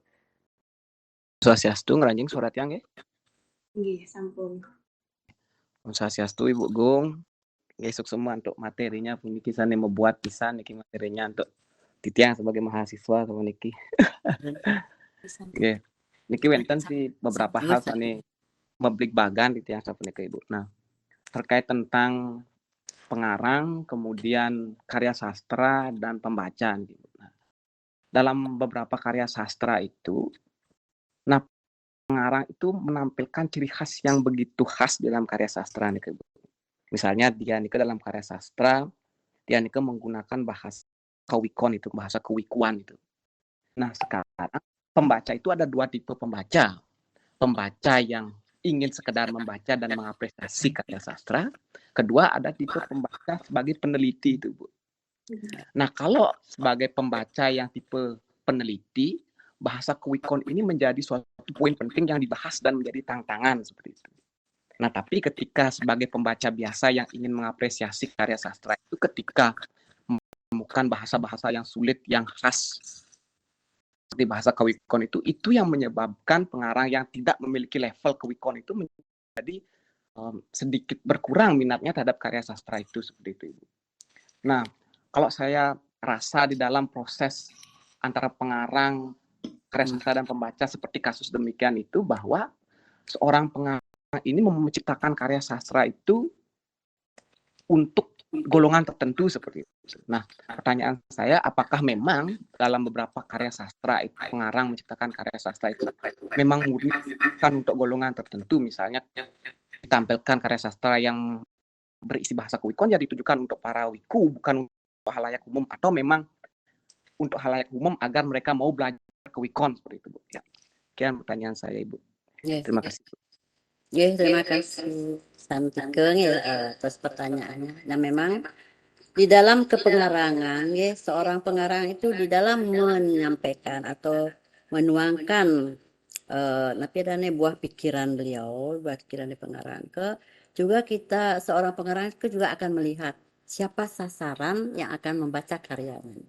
Swastiastu ngranjing surat yang nggih. Nggih, sampun. Om Swastiastu Ibu Gung. Nggih sukses untuk materinya puniki sane membuat pisan niki materinya untuk titiang sebagai mahasiswa sama niki. Nggih. Niki wenten sih beberapa hal sane memblik bagan titiang sapunika Ibu. Nah, terkait tentang pengarang, kemudian karya sastra dan pembaca gitu. Nah, dalam beberapa karya sastra itu, nah pengarang itu menampilkan ciri khas yang begitu khas dalam karya sastra nih Ibu. Misalnya dia nih dalam karya sastra, dia nih menggunakan bahasa kewikon itu, bahasa kewikuan itu. Nah, sekarang pembaca itu ada dua tipe pembaca. Pembaca yang ingin sekedar membaca dan mengapresiasi karya sastra. Kedua, ada tipe pembaca sebagai peneliti itu, Bu. Nah, kalau sebagai pembaca yang tipe peneliti, bahasa kewikon ini menjadi suatu poin penting yang dibahas dan menjadi tantangan seperti itu. Nah, tapi ketika sebagai pembaca biasa yang ingin mengapresiasi karya sastra itu ketika menemukan bahasa-bahasa yang sulit, yang khas seperti bahasa kewikon itu yang menyebabkan pengarang yang tidak memiliki level kewikon itu menjadi sedikit berkurang minatnya terhadap karya sastra itu seperti itu, Ibu. Nah, kalau saya rasa di dalam proses antara pengarang, karya sastra dan pembaca seperti kasus demikian itu bahwa seorang pengarang ini menciptakan karya sastra itu untuk golongan tertentu seperti itu. Nah, pertanyaan saya, apakah memang dalam beberapa karya sastra itu pengarang menciptakan karya sastra itu memang murni untuk golongan tertentu, misalnya ditampilkan karya sastra yang berisi bahasa kewikon ya ditujukan untuk para wiku, bukan untuk halayak umum, atau memang untuk halayak umum agar mereka mau belajar kewikon seperti itu, Bu. Ya. Sekian pertanyaan saya, Ibu. Terima kasih. Ya, terima kasih Santikeng ya atas pertanyaannya. Nah, memang di dalam kepengarangan ya seorang pengarang itu di dalam menyampaikan atau menuangkan napidane buah pikiran beliau, buah pikiran di pengarang ke juga kita seorang pengarang itu juga akan melihat siapa sasaran yang akan membaca karyanya.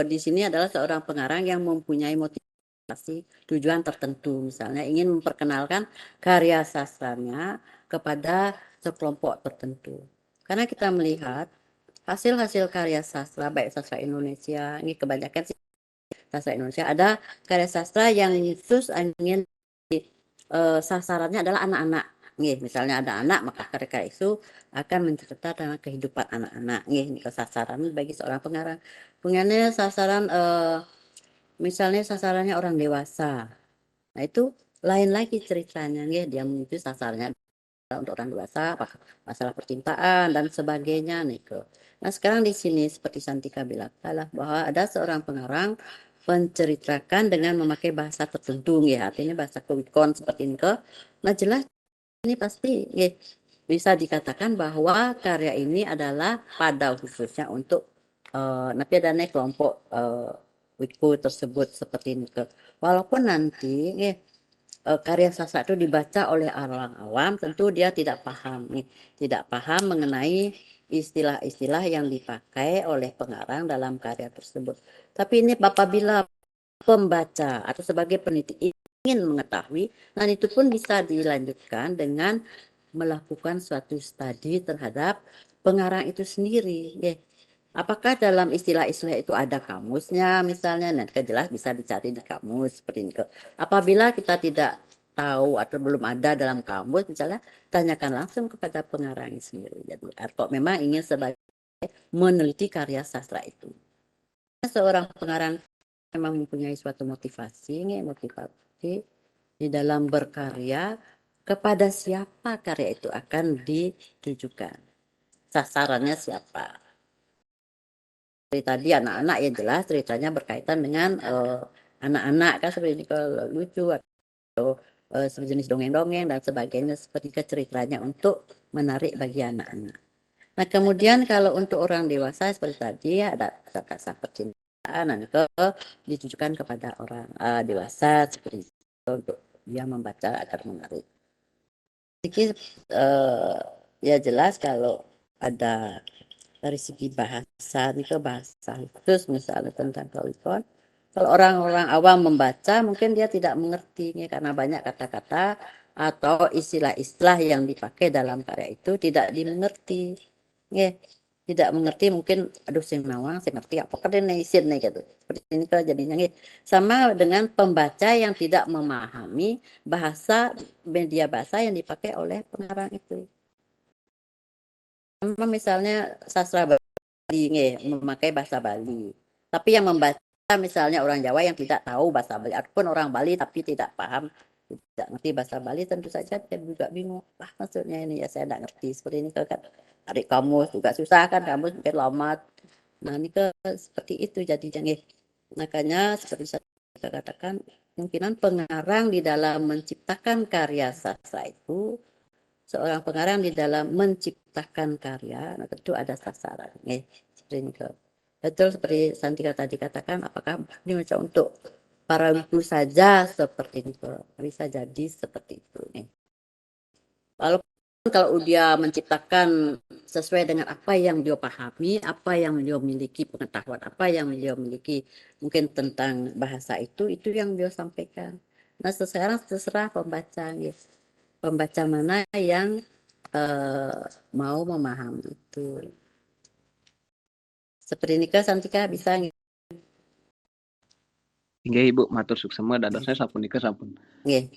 Di sini adalah seorang pengarang yang mempunyai motivasi tujuan tertentu, misalnya ingin memperkenalkan karya sastranya kepada sekelompok tertentu. Karena kita melihat hasil-hasil karya sastra, baik sastra Indonesia, ini kebanyakan sastra Indonesia, ada karya sastra yang khusus ingin sasarannya adalah anak-anak. Nih, misalnya ada anak, maka karya itu akan menceritakan tentang kehidupan anak-anak. Nih, sasaran bagi seorang pengarang. Punyanya sasaran misalnya sasarannya orang dewasa. Nah, itu lain lagi ceritanya, ya. Dia menuju sasarannya untuk orang dewasa, masalah percintaan dan sebagainya nih. Nah, sekarang di sini seperti Santika bilang bahwa ada seorang pengarang menceritakan dengan memakai bahasa tertentu, ya. Artinya bahasa kewikon seperti ini. Nah, jelas ini pasti ya, bisa dikatakan bahwa karya ini adalah pada khususnya untuk napidane kelompok wiku tersebut seperti ini. Walaupun nanti karya sastra itu dibaca oleh orang awam, tentu dia tidak paham mengenai istilah-istilah yang dipakai oleh pengarang dalam karya tersebut. Tapi ini apabila pembaca atau sebagai peneliti ingin mengetahui, nah itu pun bisa dilanjutkan dengan melakukan suatu studi terhadap pengarang itu sendiri. Apakah dalam istilah-istilah itu ada kamusnya misalnya, nah jelas bisa dicari di kamus seperti ini. Apabila kita tidak tahu atau belum ada dalam kamus, misalnya tanyakan langsung kepada pengarang sendiri. Jadi, atau memang ingin sebagai meneliti karya sastra itu. Seorang pengarang memang mempunyai suatu motivasi di dalam berkarya, kepada siapa karya itu akan ditujukan, sasarannya siapa. Tadi anak-anak ya jelas ceritanya berkaitan dengan anak-anak kan seperti ini, kalau lucu atau sejenis dongeng-dongeng dan sebagainya seperti ceritanya untuk menarik bagi anak-anak. Nah, kemudian kalau untuk orang dewasa seperti tadi ada kisah percintaan dan itu ditujukan kepada orang dewasa seperti itu untuk dia membaca agar menarik. Jadi ya jelas kalau ada dari segi bahasa, ini ke bahasa khusus misalnya tentang kewikon, Kalau orang-orang awam membaca mungkin dia tidak mengerti ya, karena banyak kata-kata atau istilah-istilah yang dipakai dalam karya itu tidak dimengerti. Ya, tidak mengerti mungkin aduh sing nawang sing ngerti apa kan isin nih gitu. Seperti ini kan jadinya ya. Sama dengan pembaca yang tidak memahami bahasa media bahasa yang dipakai oleh pengarang itu. Sama misalnya sastra Bali memakai bahasa Bali. Tapi yang membaca misalnya orang Jawa yang tidak tahu bahasa Bali ataupun orang Bali tapi tidak paham, tidak ngerti bahasa Bali, tentu saja dia juga bingung. Ah, maksudnya ini ya saya tidak ngerti. Seperti ini kan cari kamus juga susah kan, kamus mungkin lama. Nah, ini ke seperti itu jadinya nih. Makanya seperti saya katakan, kemungkinan pengarang di dalam menciptakan karya sastra itu, seorang pengarang di dalam menciptakan karya, nah tentu ada sasaran. Seperti ini ke. Betul seperti Santika tadi katakan, apakah ini macam untuk para wiku saja seperti itu, bisa jadi seperti itu. Walaupun kalau dia menciptakan sesuai dengan apa yang dia pahami, apa yang dia miliki pengetahuan, apa yang dia miliki mungkin tentang bahasa itu yang dia sampaikan. Nah sekarang terserah pembaca, gitu. Pembaca mana yang mau memahami itu. Seperti ini kan Santika bisa. Hingga Ibu matur suksema dadosnya sapunika sampun.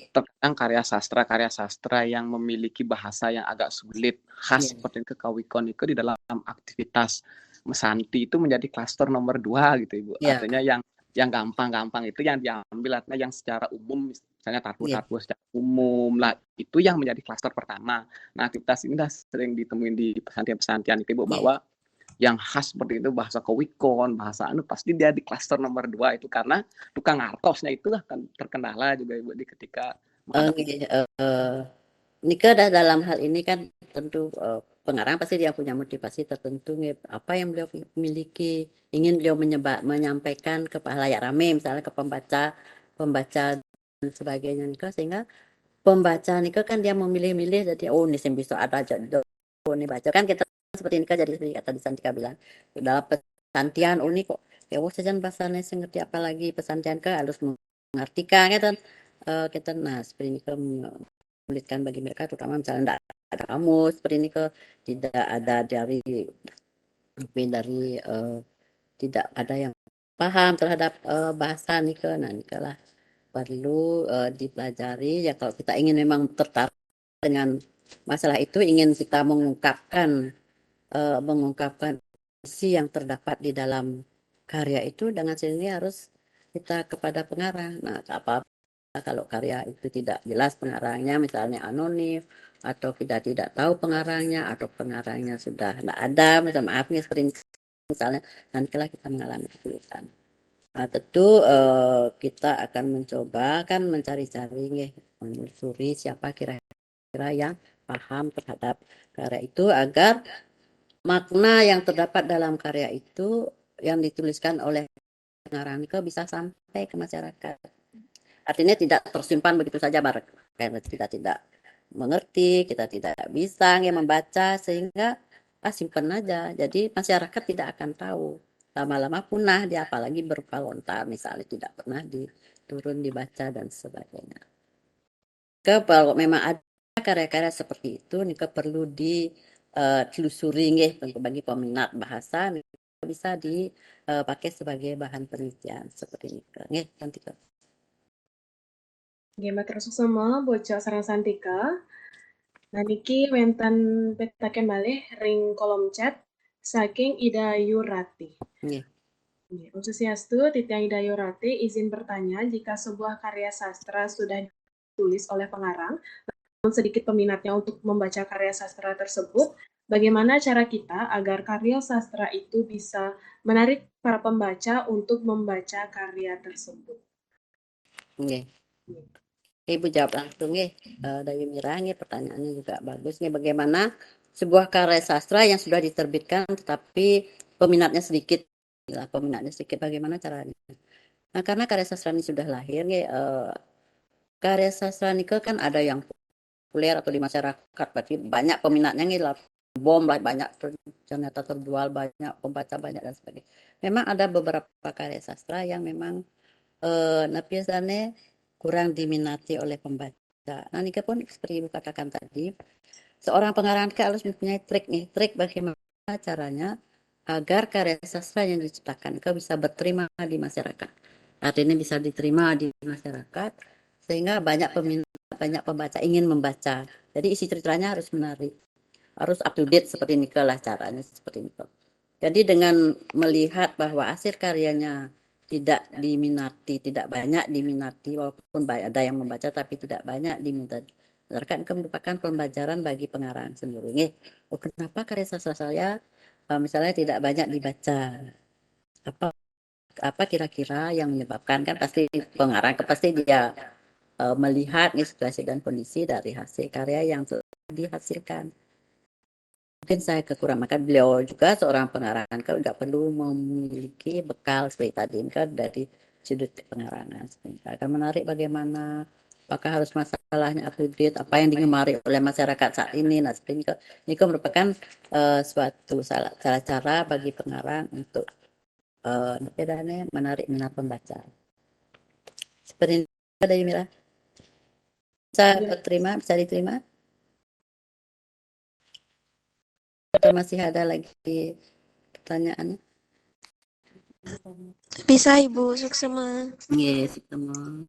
Terkadang karya sastra yang memiliki bahasa yang agak sulit khas seperti kekawikon itu di dalam aktivitas mesanti itu menjadi klaster nomor 2 gitu Ibu. Artinya yang gampang-gampang itu yang diambil, artinya yang secara umum misalnya tabu-tabu secara umum lah itu yang menjadi klaster pertama. Nah aktivitas ini dah sering ditemuin di pesantian-pesantian itu Ibu bahwa yang khas seperti itu bahasa kawikon, bahasa anu pasti dia di klaster nomor 2 itu karena tukang artosnya itu akan terkendala juga Ibu di ketika Nika dalam hal ini kan tentu pengarang pasti dia punya motivasi tertentu apa yang beliau miliki, ingin beliau menyampaikan ke halayak ramai misalnya ke pembaca dan sebagainya Nika, sehingga pembaca Nika kan dia memilih-milih jadi oh ini bisa ada aja oh ini baca kan kita seperti ini kan jadi seperti kata Santika bilang dalam pesantian oh ini kok ya wah saja bahasanya saya ngerti apalagi pesantian ke harus mengartikan kan kita nah seperti ini kan menyulitkan bagi mereka terutama misalnya tidak ada kamus seperti ini ke tidak ada dari tidak ada yang paham terhadap bahasa nih ke nah nih lah perlu dipelajari ya kalau kita ingin memang tertarik dengan masalah itu ingin kita mengungkapkan isi yang terdapat di dalam karya itu dengan sini harus kita kepada pengarang. Nah, apa kalau karya itu tidak jelas pengarangnya, misalnya anonim atau kita tidak tahu pengarangnya atau pengarangnya sudah tidak ada, maaf nih seperti misalnya nantilah kita mengalami kesulitan. Nah, tentu kita akan mencoba kan mencari-cari, menelusuri siapa kira-kira yang paham terhadap karya itu agar makna yang terdapat dalam karya itu yang dituliskan oleh pengarang itu bisa sampai ke masyarakat. Artinya tidak tersimpan begitu saja karena kita tidak mengerti, kita tidak bisa membaca sehingga simpan aja. Jadi masyarakat tidak akan tahu. Lama-lama punah dia apalagi berupa lontar misalnya tidak pernah diturun dibaca dan sebagainya. Kalau memang ada karya-karya seperti itu nih perlu ditelusuri bagi peminat bahasa bisa dipakai sebagai bahan penelitian seperti ini nanti Matur suksema bocah sareng Santika. Nah niki wenten petaken malih ring kolom chat saking Ida Yurati. Om Swastiastu, Titiang Ida Yurati izin bertanya jika sebuah karya sastra sudah ditulis oleh pengarang, namun sedikit peminatnya untuk membaca karya sastra tersebut, bagaimana cara kita agar karya sastra itu bisa menarik para pembaca untuk membaca karya tersebut? Ibu jawab langsung dari Mira pertanyaannya juga bagus bagaimana sebuah karya sastra yang sudah diterbitkan tetapi peminatnya sedikit bagaimana caranya? Nah karena karya sastra ini sudah lahir karya sastra ini kan ada yang populer atau di masyarakat berarti banyak peminatnya bom lah banyak ternyata terjual banyak pembaca banyak dan sebagainya. Memang ada beberapa karya sastra yang memang biasanya kurang diminati oleh pembaca. Nah, ini pun seperti Ibu katakan tadi, seorang pengarang harus mempunyai trik nih, trik bagaimana caranya agar karya sastra yang diciptakan itu bisa berterima di masyarakat. Artinya bisa diterima di masyarakat sehingga banyak peminat, banyak pembaca ingin membaca. Jadi isi ceritanya harus menarik, harus up to date seperti ini lah caranya seperti itu. Jadi dengan melihat bahwa hasil karyanya tidak diminati, tidak banyak diminati, walaupun ada yang membaca tapi tidak banyak diminati. Kan itu merupakan pembelajaran bagi pengarang sendiri. Oh, kenapa karya sastra saya misalnya tidak banyak dibaca? Apa kira-kira yang menyebabkan? Kan pasti pengarang pasti dia melihat nih situasi dan kondisi dari hasil karya yang dihasilkan. Mungkin saya kekurangan, maka beliau juga seorang pengarang kan nggak perlu memiliki bekal seperti tadi kan dari sudut pengarangan. Akan menarik bagaimana, apakah harus masalahnya up to date, apa yang digemari oleh masyarakat saat ini. Nah, seperti ini kan merupakan suatu salah cara bagi pengarang untuk menarik minat pembaca. Seperti ini ada Yumira. Bisa diterima? Atau masih ada lagi pertanyaan? Bisa Ibu, suksema. Yes, semua.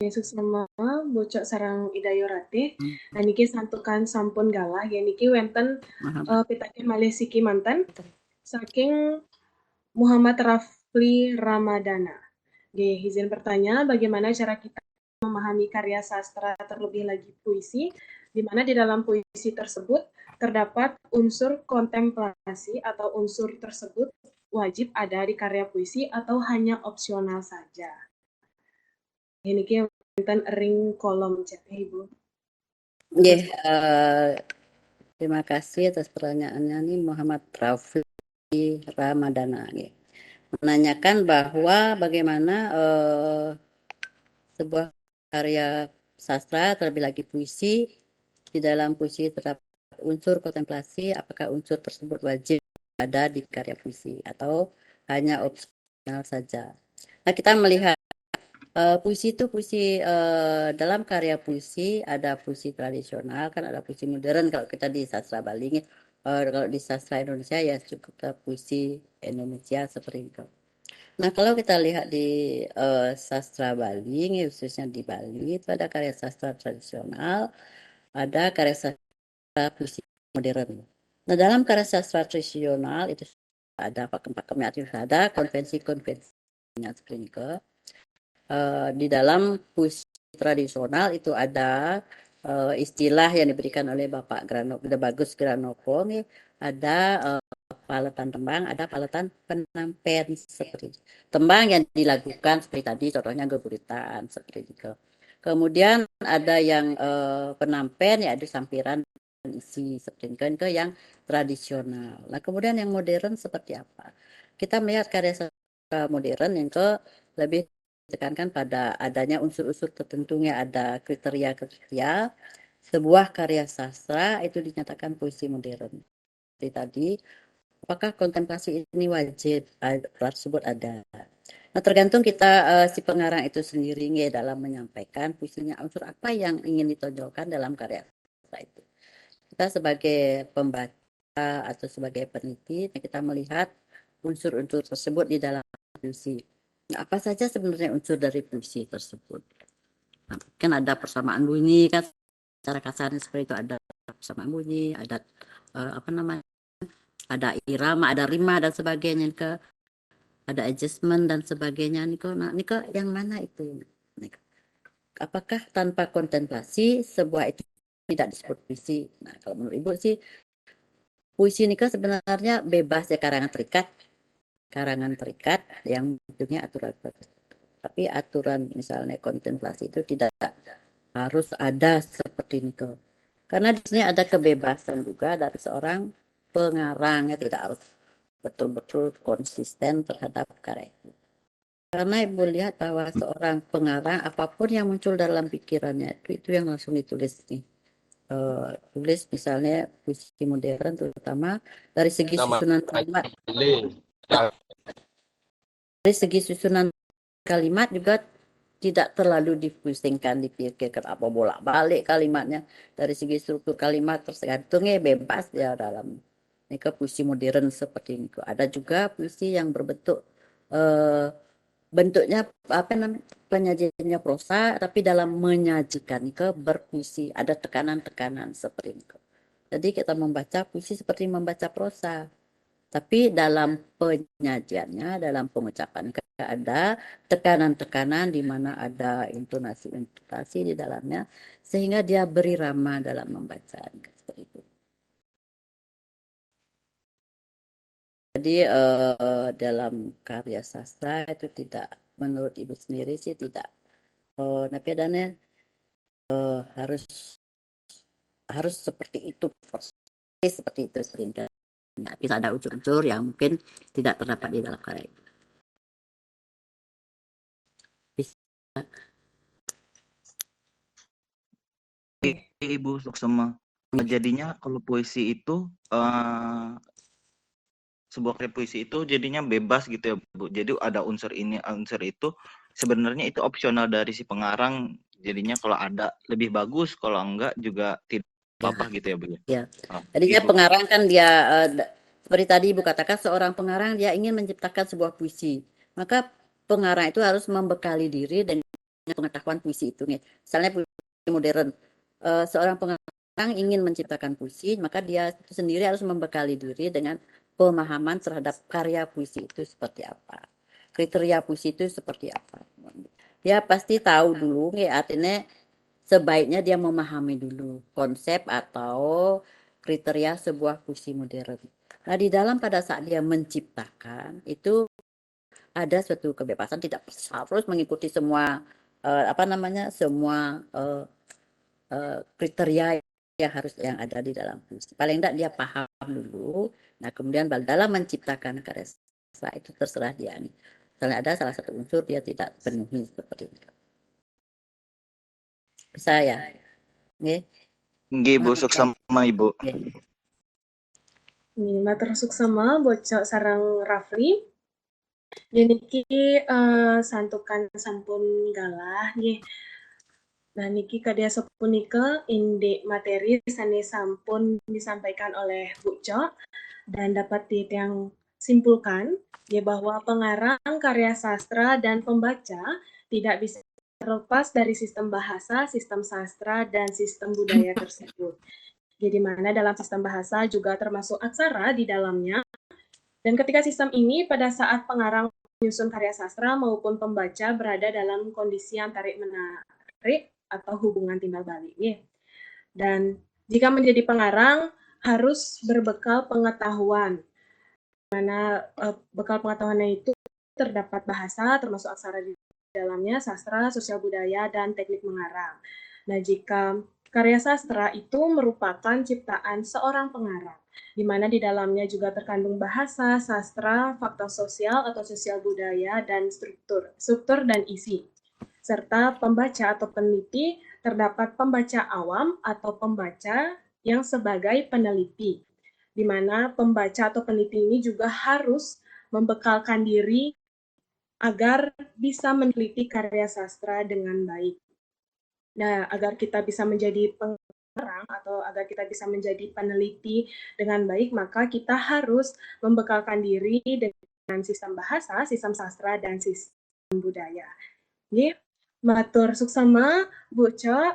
Yesus nama bocok sarang idayorate. Nah niki santukan sampun galah ya niki wenten pitaken malih siki mantan saking Muhammad Rafli Ramadana. Nggih, izin bertanya bagaimana cara kita memahami karya sastra terlebih lagi puisi, di mana di dalam puisi tersebut terdapat unsur kontemplasi atau unsur tersebut wajib ada di karya puisi atau hanya opsional saja. Ini ki wonten ring kolom chat Ibu. Terima kasih atas pertanyaannya nih Muhammad Rafli Ramadana. Menanyakan bahwa bagaimana sebuah karya sastra terlebih lagi puisi, di dalam puisi terdapat unsur kontemplasi, apakah unsur tersebut wajib ada di karya puisi atau hanya opsional saja. Nah, kita melihat puisi itu dalam karya puisi ada puisi tradisional, kan ada puisi modern kalau kita di sastra Bali. Kalau di sastra Indonesia ya cukup puisi Indonesia seperti itu. Nah, kalau kita lihat di sastra Bali, khususnya di Bali, itu ada karya sastra tradisional, ada karya sastra puisi modern. Nah, dalam karya sastra tradisional itu ada pakem-pakemnya, ada konvensi-konvensinya seperti itu. Di dalam puisi tradisional itu ada istilah yang diberikan oleh Bapak Bagus Granopo, ada paletan tembang, ada paletan penampen seperti itu. Tembang yang dilakukan seperti tadi, contohnya geburitan seperti itu. Kemudian ada yang penampen, ya ada sampiran isi seperti itu yang tradisional. Nah, kemudian yang modern seperti apa? Kita melihat karya sastra modern yang lebih ditekankan pada adanya unsur-unsur tertentunya, ada kriteria-kriteria sebuah karya sastra itu dinyatakan puisi modern. Seperti tadi, apakah kontemplasi ini wajib tersebut ada. Nah, tergantung kita si pengarang itu sendiri dalam menyampaikan puisinya, unsur apa yang ingin ditonjolkan dalam karya sastra itu. Kita sebagai pembaca atau sebagai peneliti, kita melihat unsur-unsur tersebut di dalam puisi. Nah, apa saja sebenarnya unsur dari puisi tersebut? Nah, kan ada persamaan bunyi, kan cara kasarnya seperti itu, ada persamaan bunyi, ada ada irama, ada rima dan sebagainya, ada adjustment dan sebagainya. Nah, yang mana itu? Apakah tanpa kontemplasi sebuah itu tidak disebut puisi? Nah, kalau menurut Ibu sih, puisi ini sebenarnya bebas ya, karangan terikat yang bentuknya aturan. Tapi aturan misalnya kontemplasi itu tidak harus ada seperti itu. Karena di sini ada kebebasan juga dari seorang pengarang, tidak harus betul-betul konsisten terhadap karya itu. Karena Ibu lihat bahwa seorang pengarang apapun yang muncul dalam pikirannya itu yang langsung ditulis nih. Tulis misalnya puisi modern terutama dari segi susunan kalimat. Dari segi susunan kalimat juga tidak terlalu dipusingkan, dipikirkan apa bolak-balik kalimatnya. Dari segi struktur kalimat tergantungnya bebas ya dalam ini ke puisi modern seperti ini. Ada juga puisi yang berbentuk bentuknya apa namanya penyajiannya prosa, tapi dalam menyajikan ke berpuisi ada tekanan-tekanan seperti itu. Jadi kita membaca puisi seperti membaca prosa. Tapi dalam penyajiannya, dalam pengucapan ada tekanan-tekanan di mana ada intonasi-intonasi di dalamnya sehingga dia berirama dalam membaca seperti itu. Jadi dalam karya sastra itu tidak, menurut Ibu sendiri sih tidak, tapi adanya harus seperti itu, seperti itu sehingga bisa ada unsur-unsur yang mungkin tidak terdapat di dalam karya itu. Ibu Suksema, jadinya kalau puisi itu sebuah karya puisi itu jadinya bebas gitu ya Bu. Jadi ada unsur ini, unsur itu. Sebenarnya itu opsional dari si pengarang. Jadinya kalau ada lebih bagus, kalau enggak juga tidak apa-apa gitu ya Bu. Ya. Oh, Jadinya gitu. pengarang kan dia seperti tadi Ibu katakan, seorang pengarang dia ingin menciptakan sebuah puisi. Maka pengarang itu harus membekali diri dengan pengetahuan puisi itu nih. Misalnya puisi modern, seorang pengarang ingin menciptakan puisi, maka dia itu sendiri harus membekali diri dengan pemahaman terhadap karya puisi itu seperti apa, kriteria puisi itu seperti apa. Dia pasti tahu dulu, ya artinya sebaiknya dia memahami dulu konsep atau kriteria sebuah puisi modern. Nah, di dalam pada saat dia menciptakan itu ada suatu kebebasan, tidak harus mengikuti semua semua kriteria yang ada di dalam puisi. Paling tidak dia paham dulu. Nah, kemudian dalam menciptakan karya sastra itu terserah dia nih. Misalnya ada salah satu unsur dia tidak penuhi seperti itu. Bisa ya? Nggih. Nggih Bu Suksema Ibu. Matur suksema bocok sareng Rafli. Niki santukan sampun galah nggih. Nah niki kadya sapunika indek materi sane sampun disampaikan oleh Bu Cok dan dapat yang simpulkan ya bahwa pengarang karya sastra dan pembaca tidak bisa terlepas dari sistem bahasa, sistem sastra, dan sistem budaya tersebut. Jadi mana dalam sistem bahasa juga termasuk aksara di dalamnya. Dan ketika sistem ini pada saat pengarang menyusun karya sastra maupun pembaca berada dalam kondisi yang tarik-menarik atau hubungan timbal balik. Dan jika menjadi pengarang harus berbekal pengetahuan. Mana bekal pengetahuannya itu terdapat bahasa termasuk aksara di dalamnya, sastra, sosial budaya, dan teknik mengarang. Nah, jika karya sastra itu merupakan ciptaan seorang pengarang, di mana di dalamnya juga terkandung bahasa, sastra, faktor sosial atau sosial budaya, dan struktur dan isi. Serta pembaca atau peneliti, terdapat pembaca awam atau pembaca yang sebagai peneliti, di mana pembaca atau peneliti ini juga harus membekalkan diri agar bisa meneliti karya sastra dengan baik. Nah, agar kita bisa menjadi pengarang atau agar kita bisa menjadi peneliti dengan baik, maka kita harus membekalkan diri dengan sistem bahasa, sistem sastra, dan sistem budaya. Matur suksema, Bu Cok,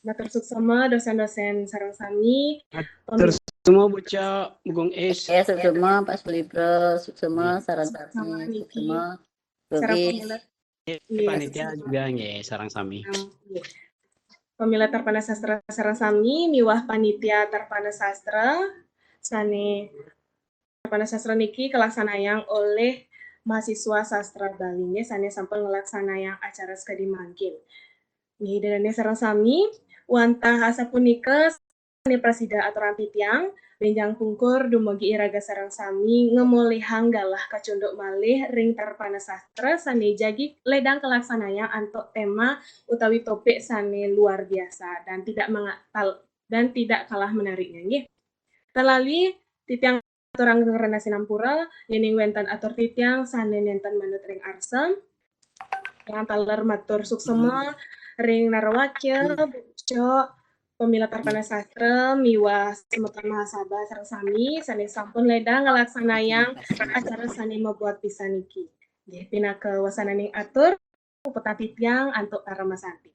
matur suksema dosen-dosen sareng sami. Matur semua bocah Bugong Es. Ya, suksema Pak Sulibro, suksema sarang sami, suksema Rogi. Panitia juga nggih sarang sami. Pamila Tarpana Sastra sareng sami miwah panitia Tarpana Sastra sane Tarpana Sastra niki kelaksanayang oleh mahasiswa sastra Bali nggih sane sampun ngelaksanayang acara sekadi mangkin. Nggih dene sareng sami wantah asapunika sane prasida aturan titiang benjang pungkur dumugi iraga sareng sami ngemolehang galah kacunduk malih ring Tarpana Sastra sane jagi ledang kelaksanayang antuk tema utawi topik sane luar biasa dan tidak kalah menariknya nggih. Telali titiang aturang ngrena sinampura yening wenten atur titiang sane nenten manut ring arsem yang taler matur suksema ring narawakya buco pemila tarpana sastra miwa semeton mahasabah sareng sami sani sampun ledang ngelaksanayang acara sani membuat bisa niki. Nggih pinaka wasananing atur upetati tiang antuk karema santi.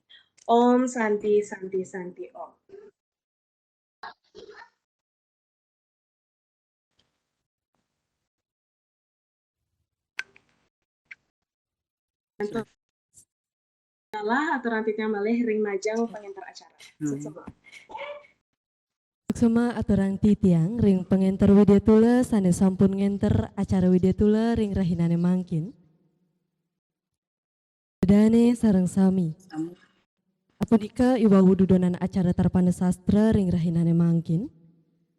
Om Santi Santi Santi Om. Adalah aturan titnya malih ring majang pengantar acara. Suksema. Suksema aturan titiang ring pengenter widya tula sane sampun ngenter acara widya tula ring rahinane mangkin. Dane sareng sami. Apunika iwa wududonan acara tarpana sastra ring rahinane mangkin.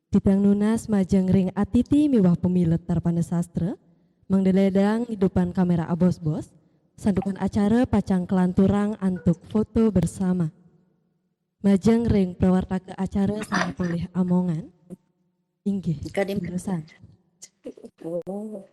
Titiang nunas majang ring atiti miwah pemilet tarpana sastra. Mangdeledang di depan kamera abos-bos. Sandukan acara pacang kelanturang antuk foto bersama. Majang ring prawarta ke acara sama polih amongan. Inggih, beresan. Oh.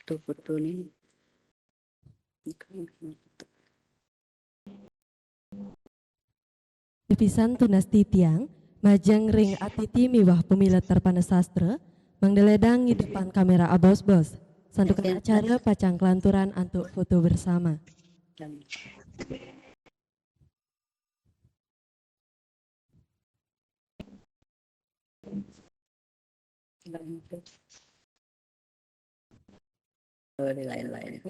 Betul ini. Dipisan tunas titiang, majang ring atiti miwah pemilet tarpana sastra, mangdeledang di depan kamera abos-bos. Sandukan acara pacang kelanturan antuk foto bersama. Oh, di lain-lain.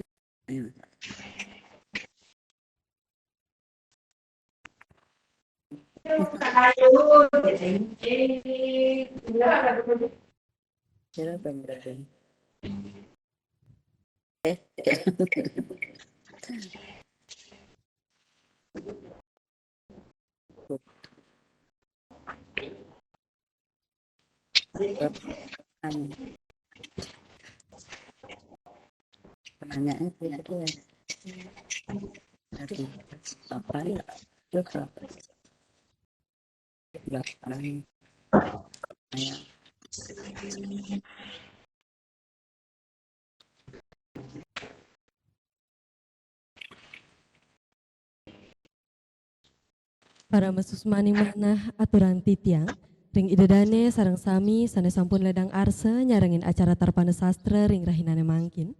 Siapa yang berada? Pertanyaannya itu ya. Dari apa ya? Juga. Belakang. Ya. Para mesusmani manah aturan titiang, ring idedane sareng sami sane sampun ledang arse nyarengin acara tarpana sastra ring rahinane mangkin.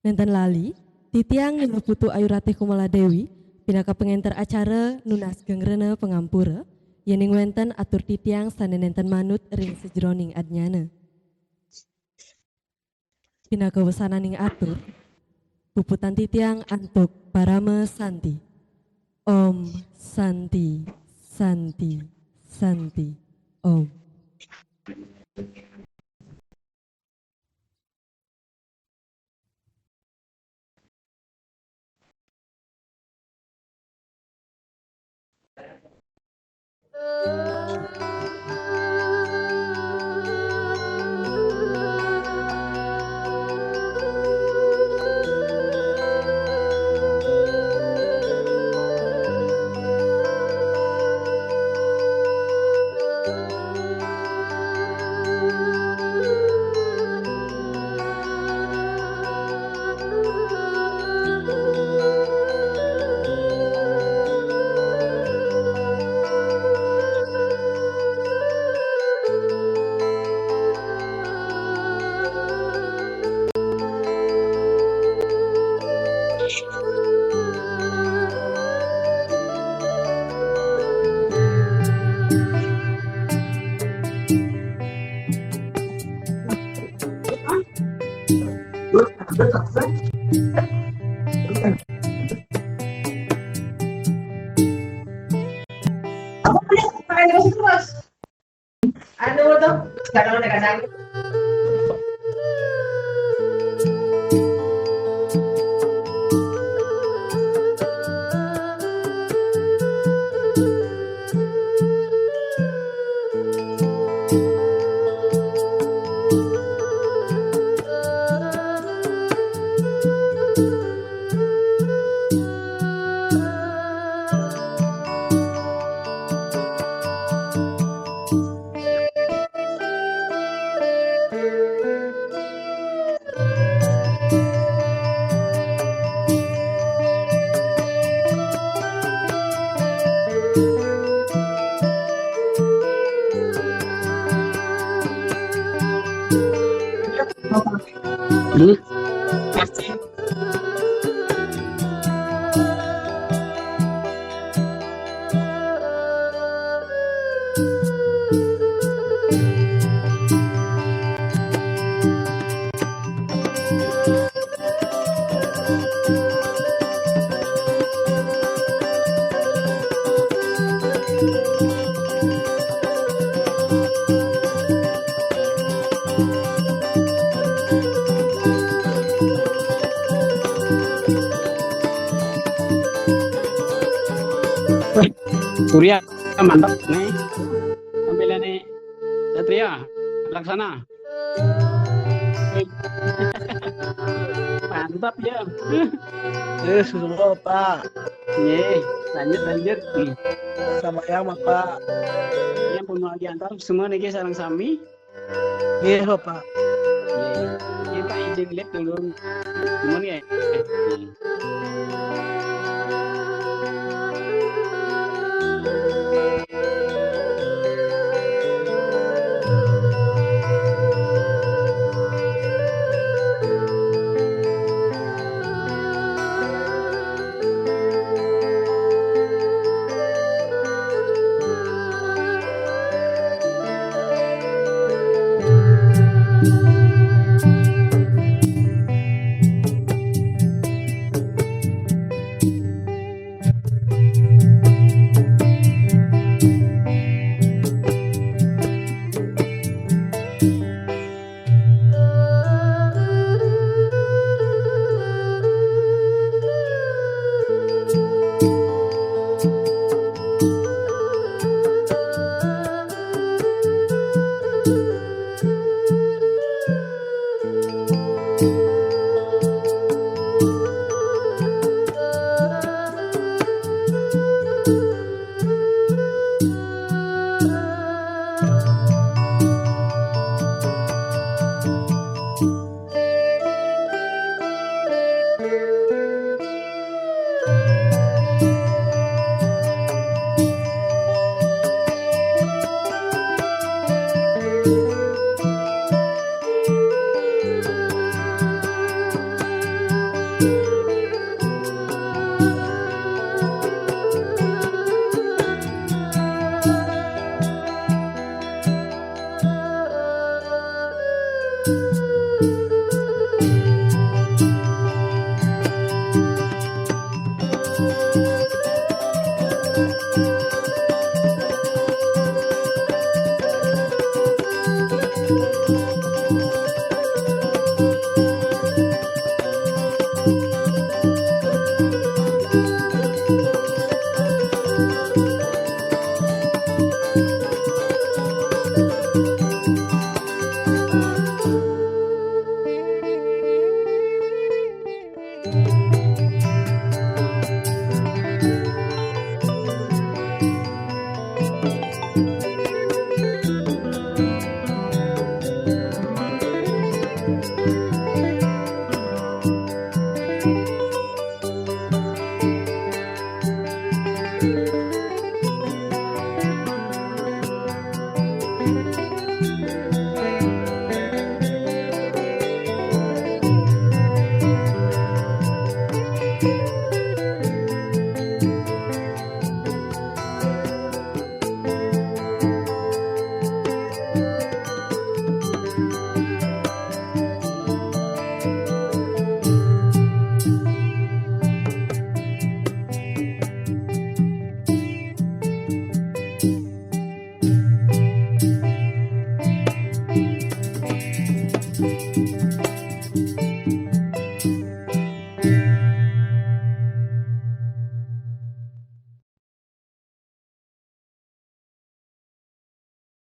Nenten lali, titiang nina putu Ayu Ratih Kumala Dewi, pinaka pengenter acara nunas gengrene pengampura, yening wenten atur titiang sane nenten manut ring sejroning adnyana. Pinaka wesananing atur, puputan titiang antuk Parama Santi. Om Santi Santi Santi Om. Hmm? Pasti. Surya mantap nih. Ambilnya nih. Satria, laksana. Mantap ya. Sudah Pak. Nih, lanjut. Nih. Sama yang Pak. Yang pun mau diantar semua nih guys, sarang sami. Iya Bapak. Nih, Pak izin lihat dulu. Gimana ya? Nih.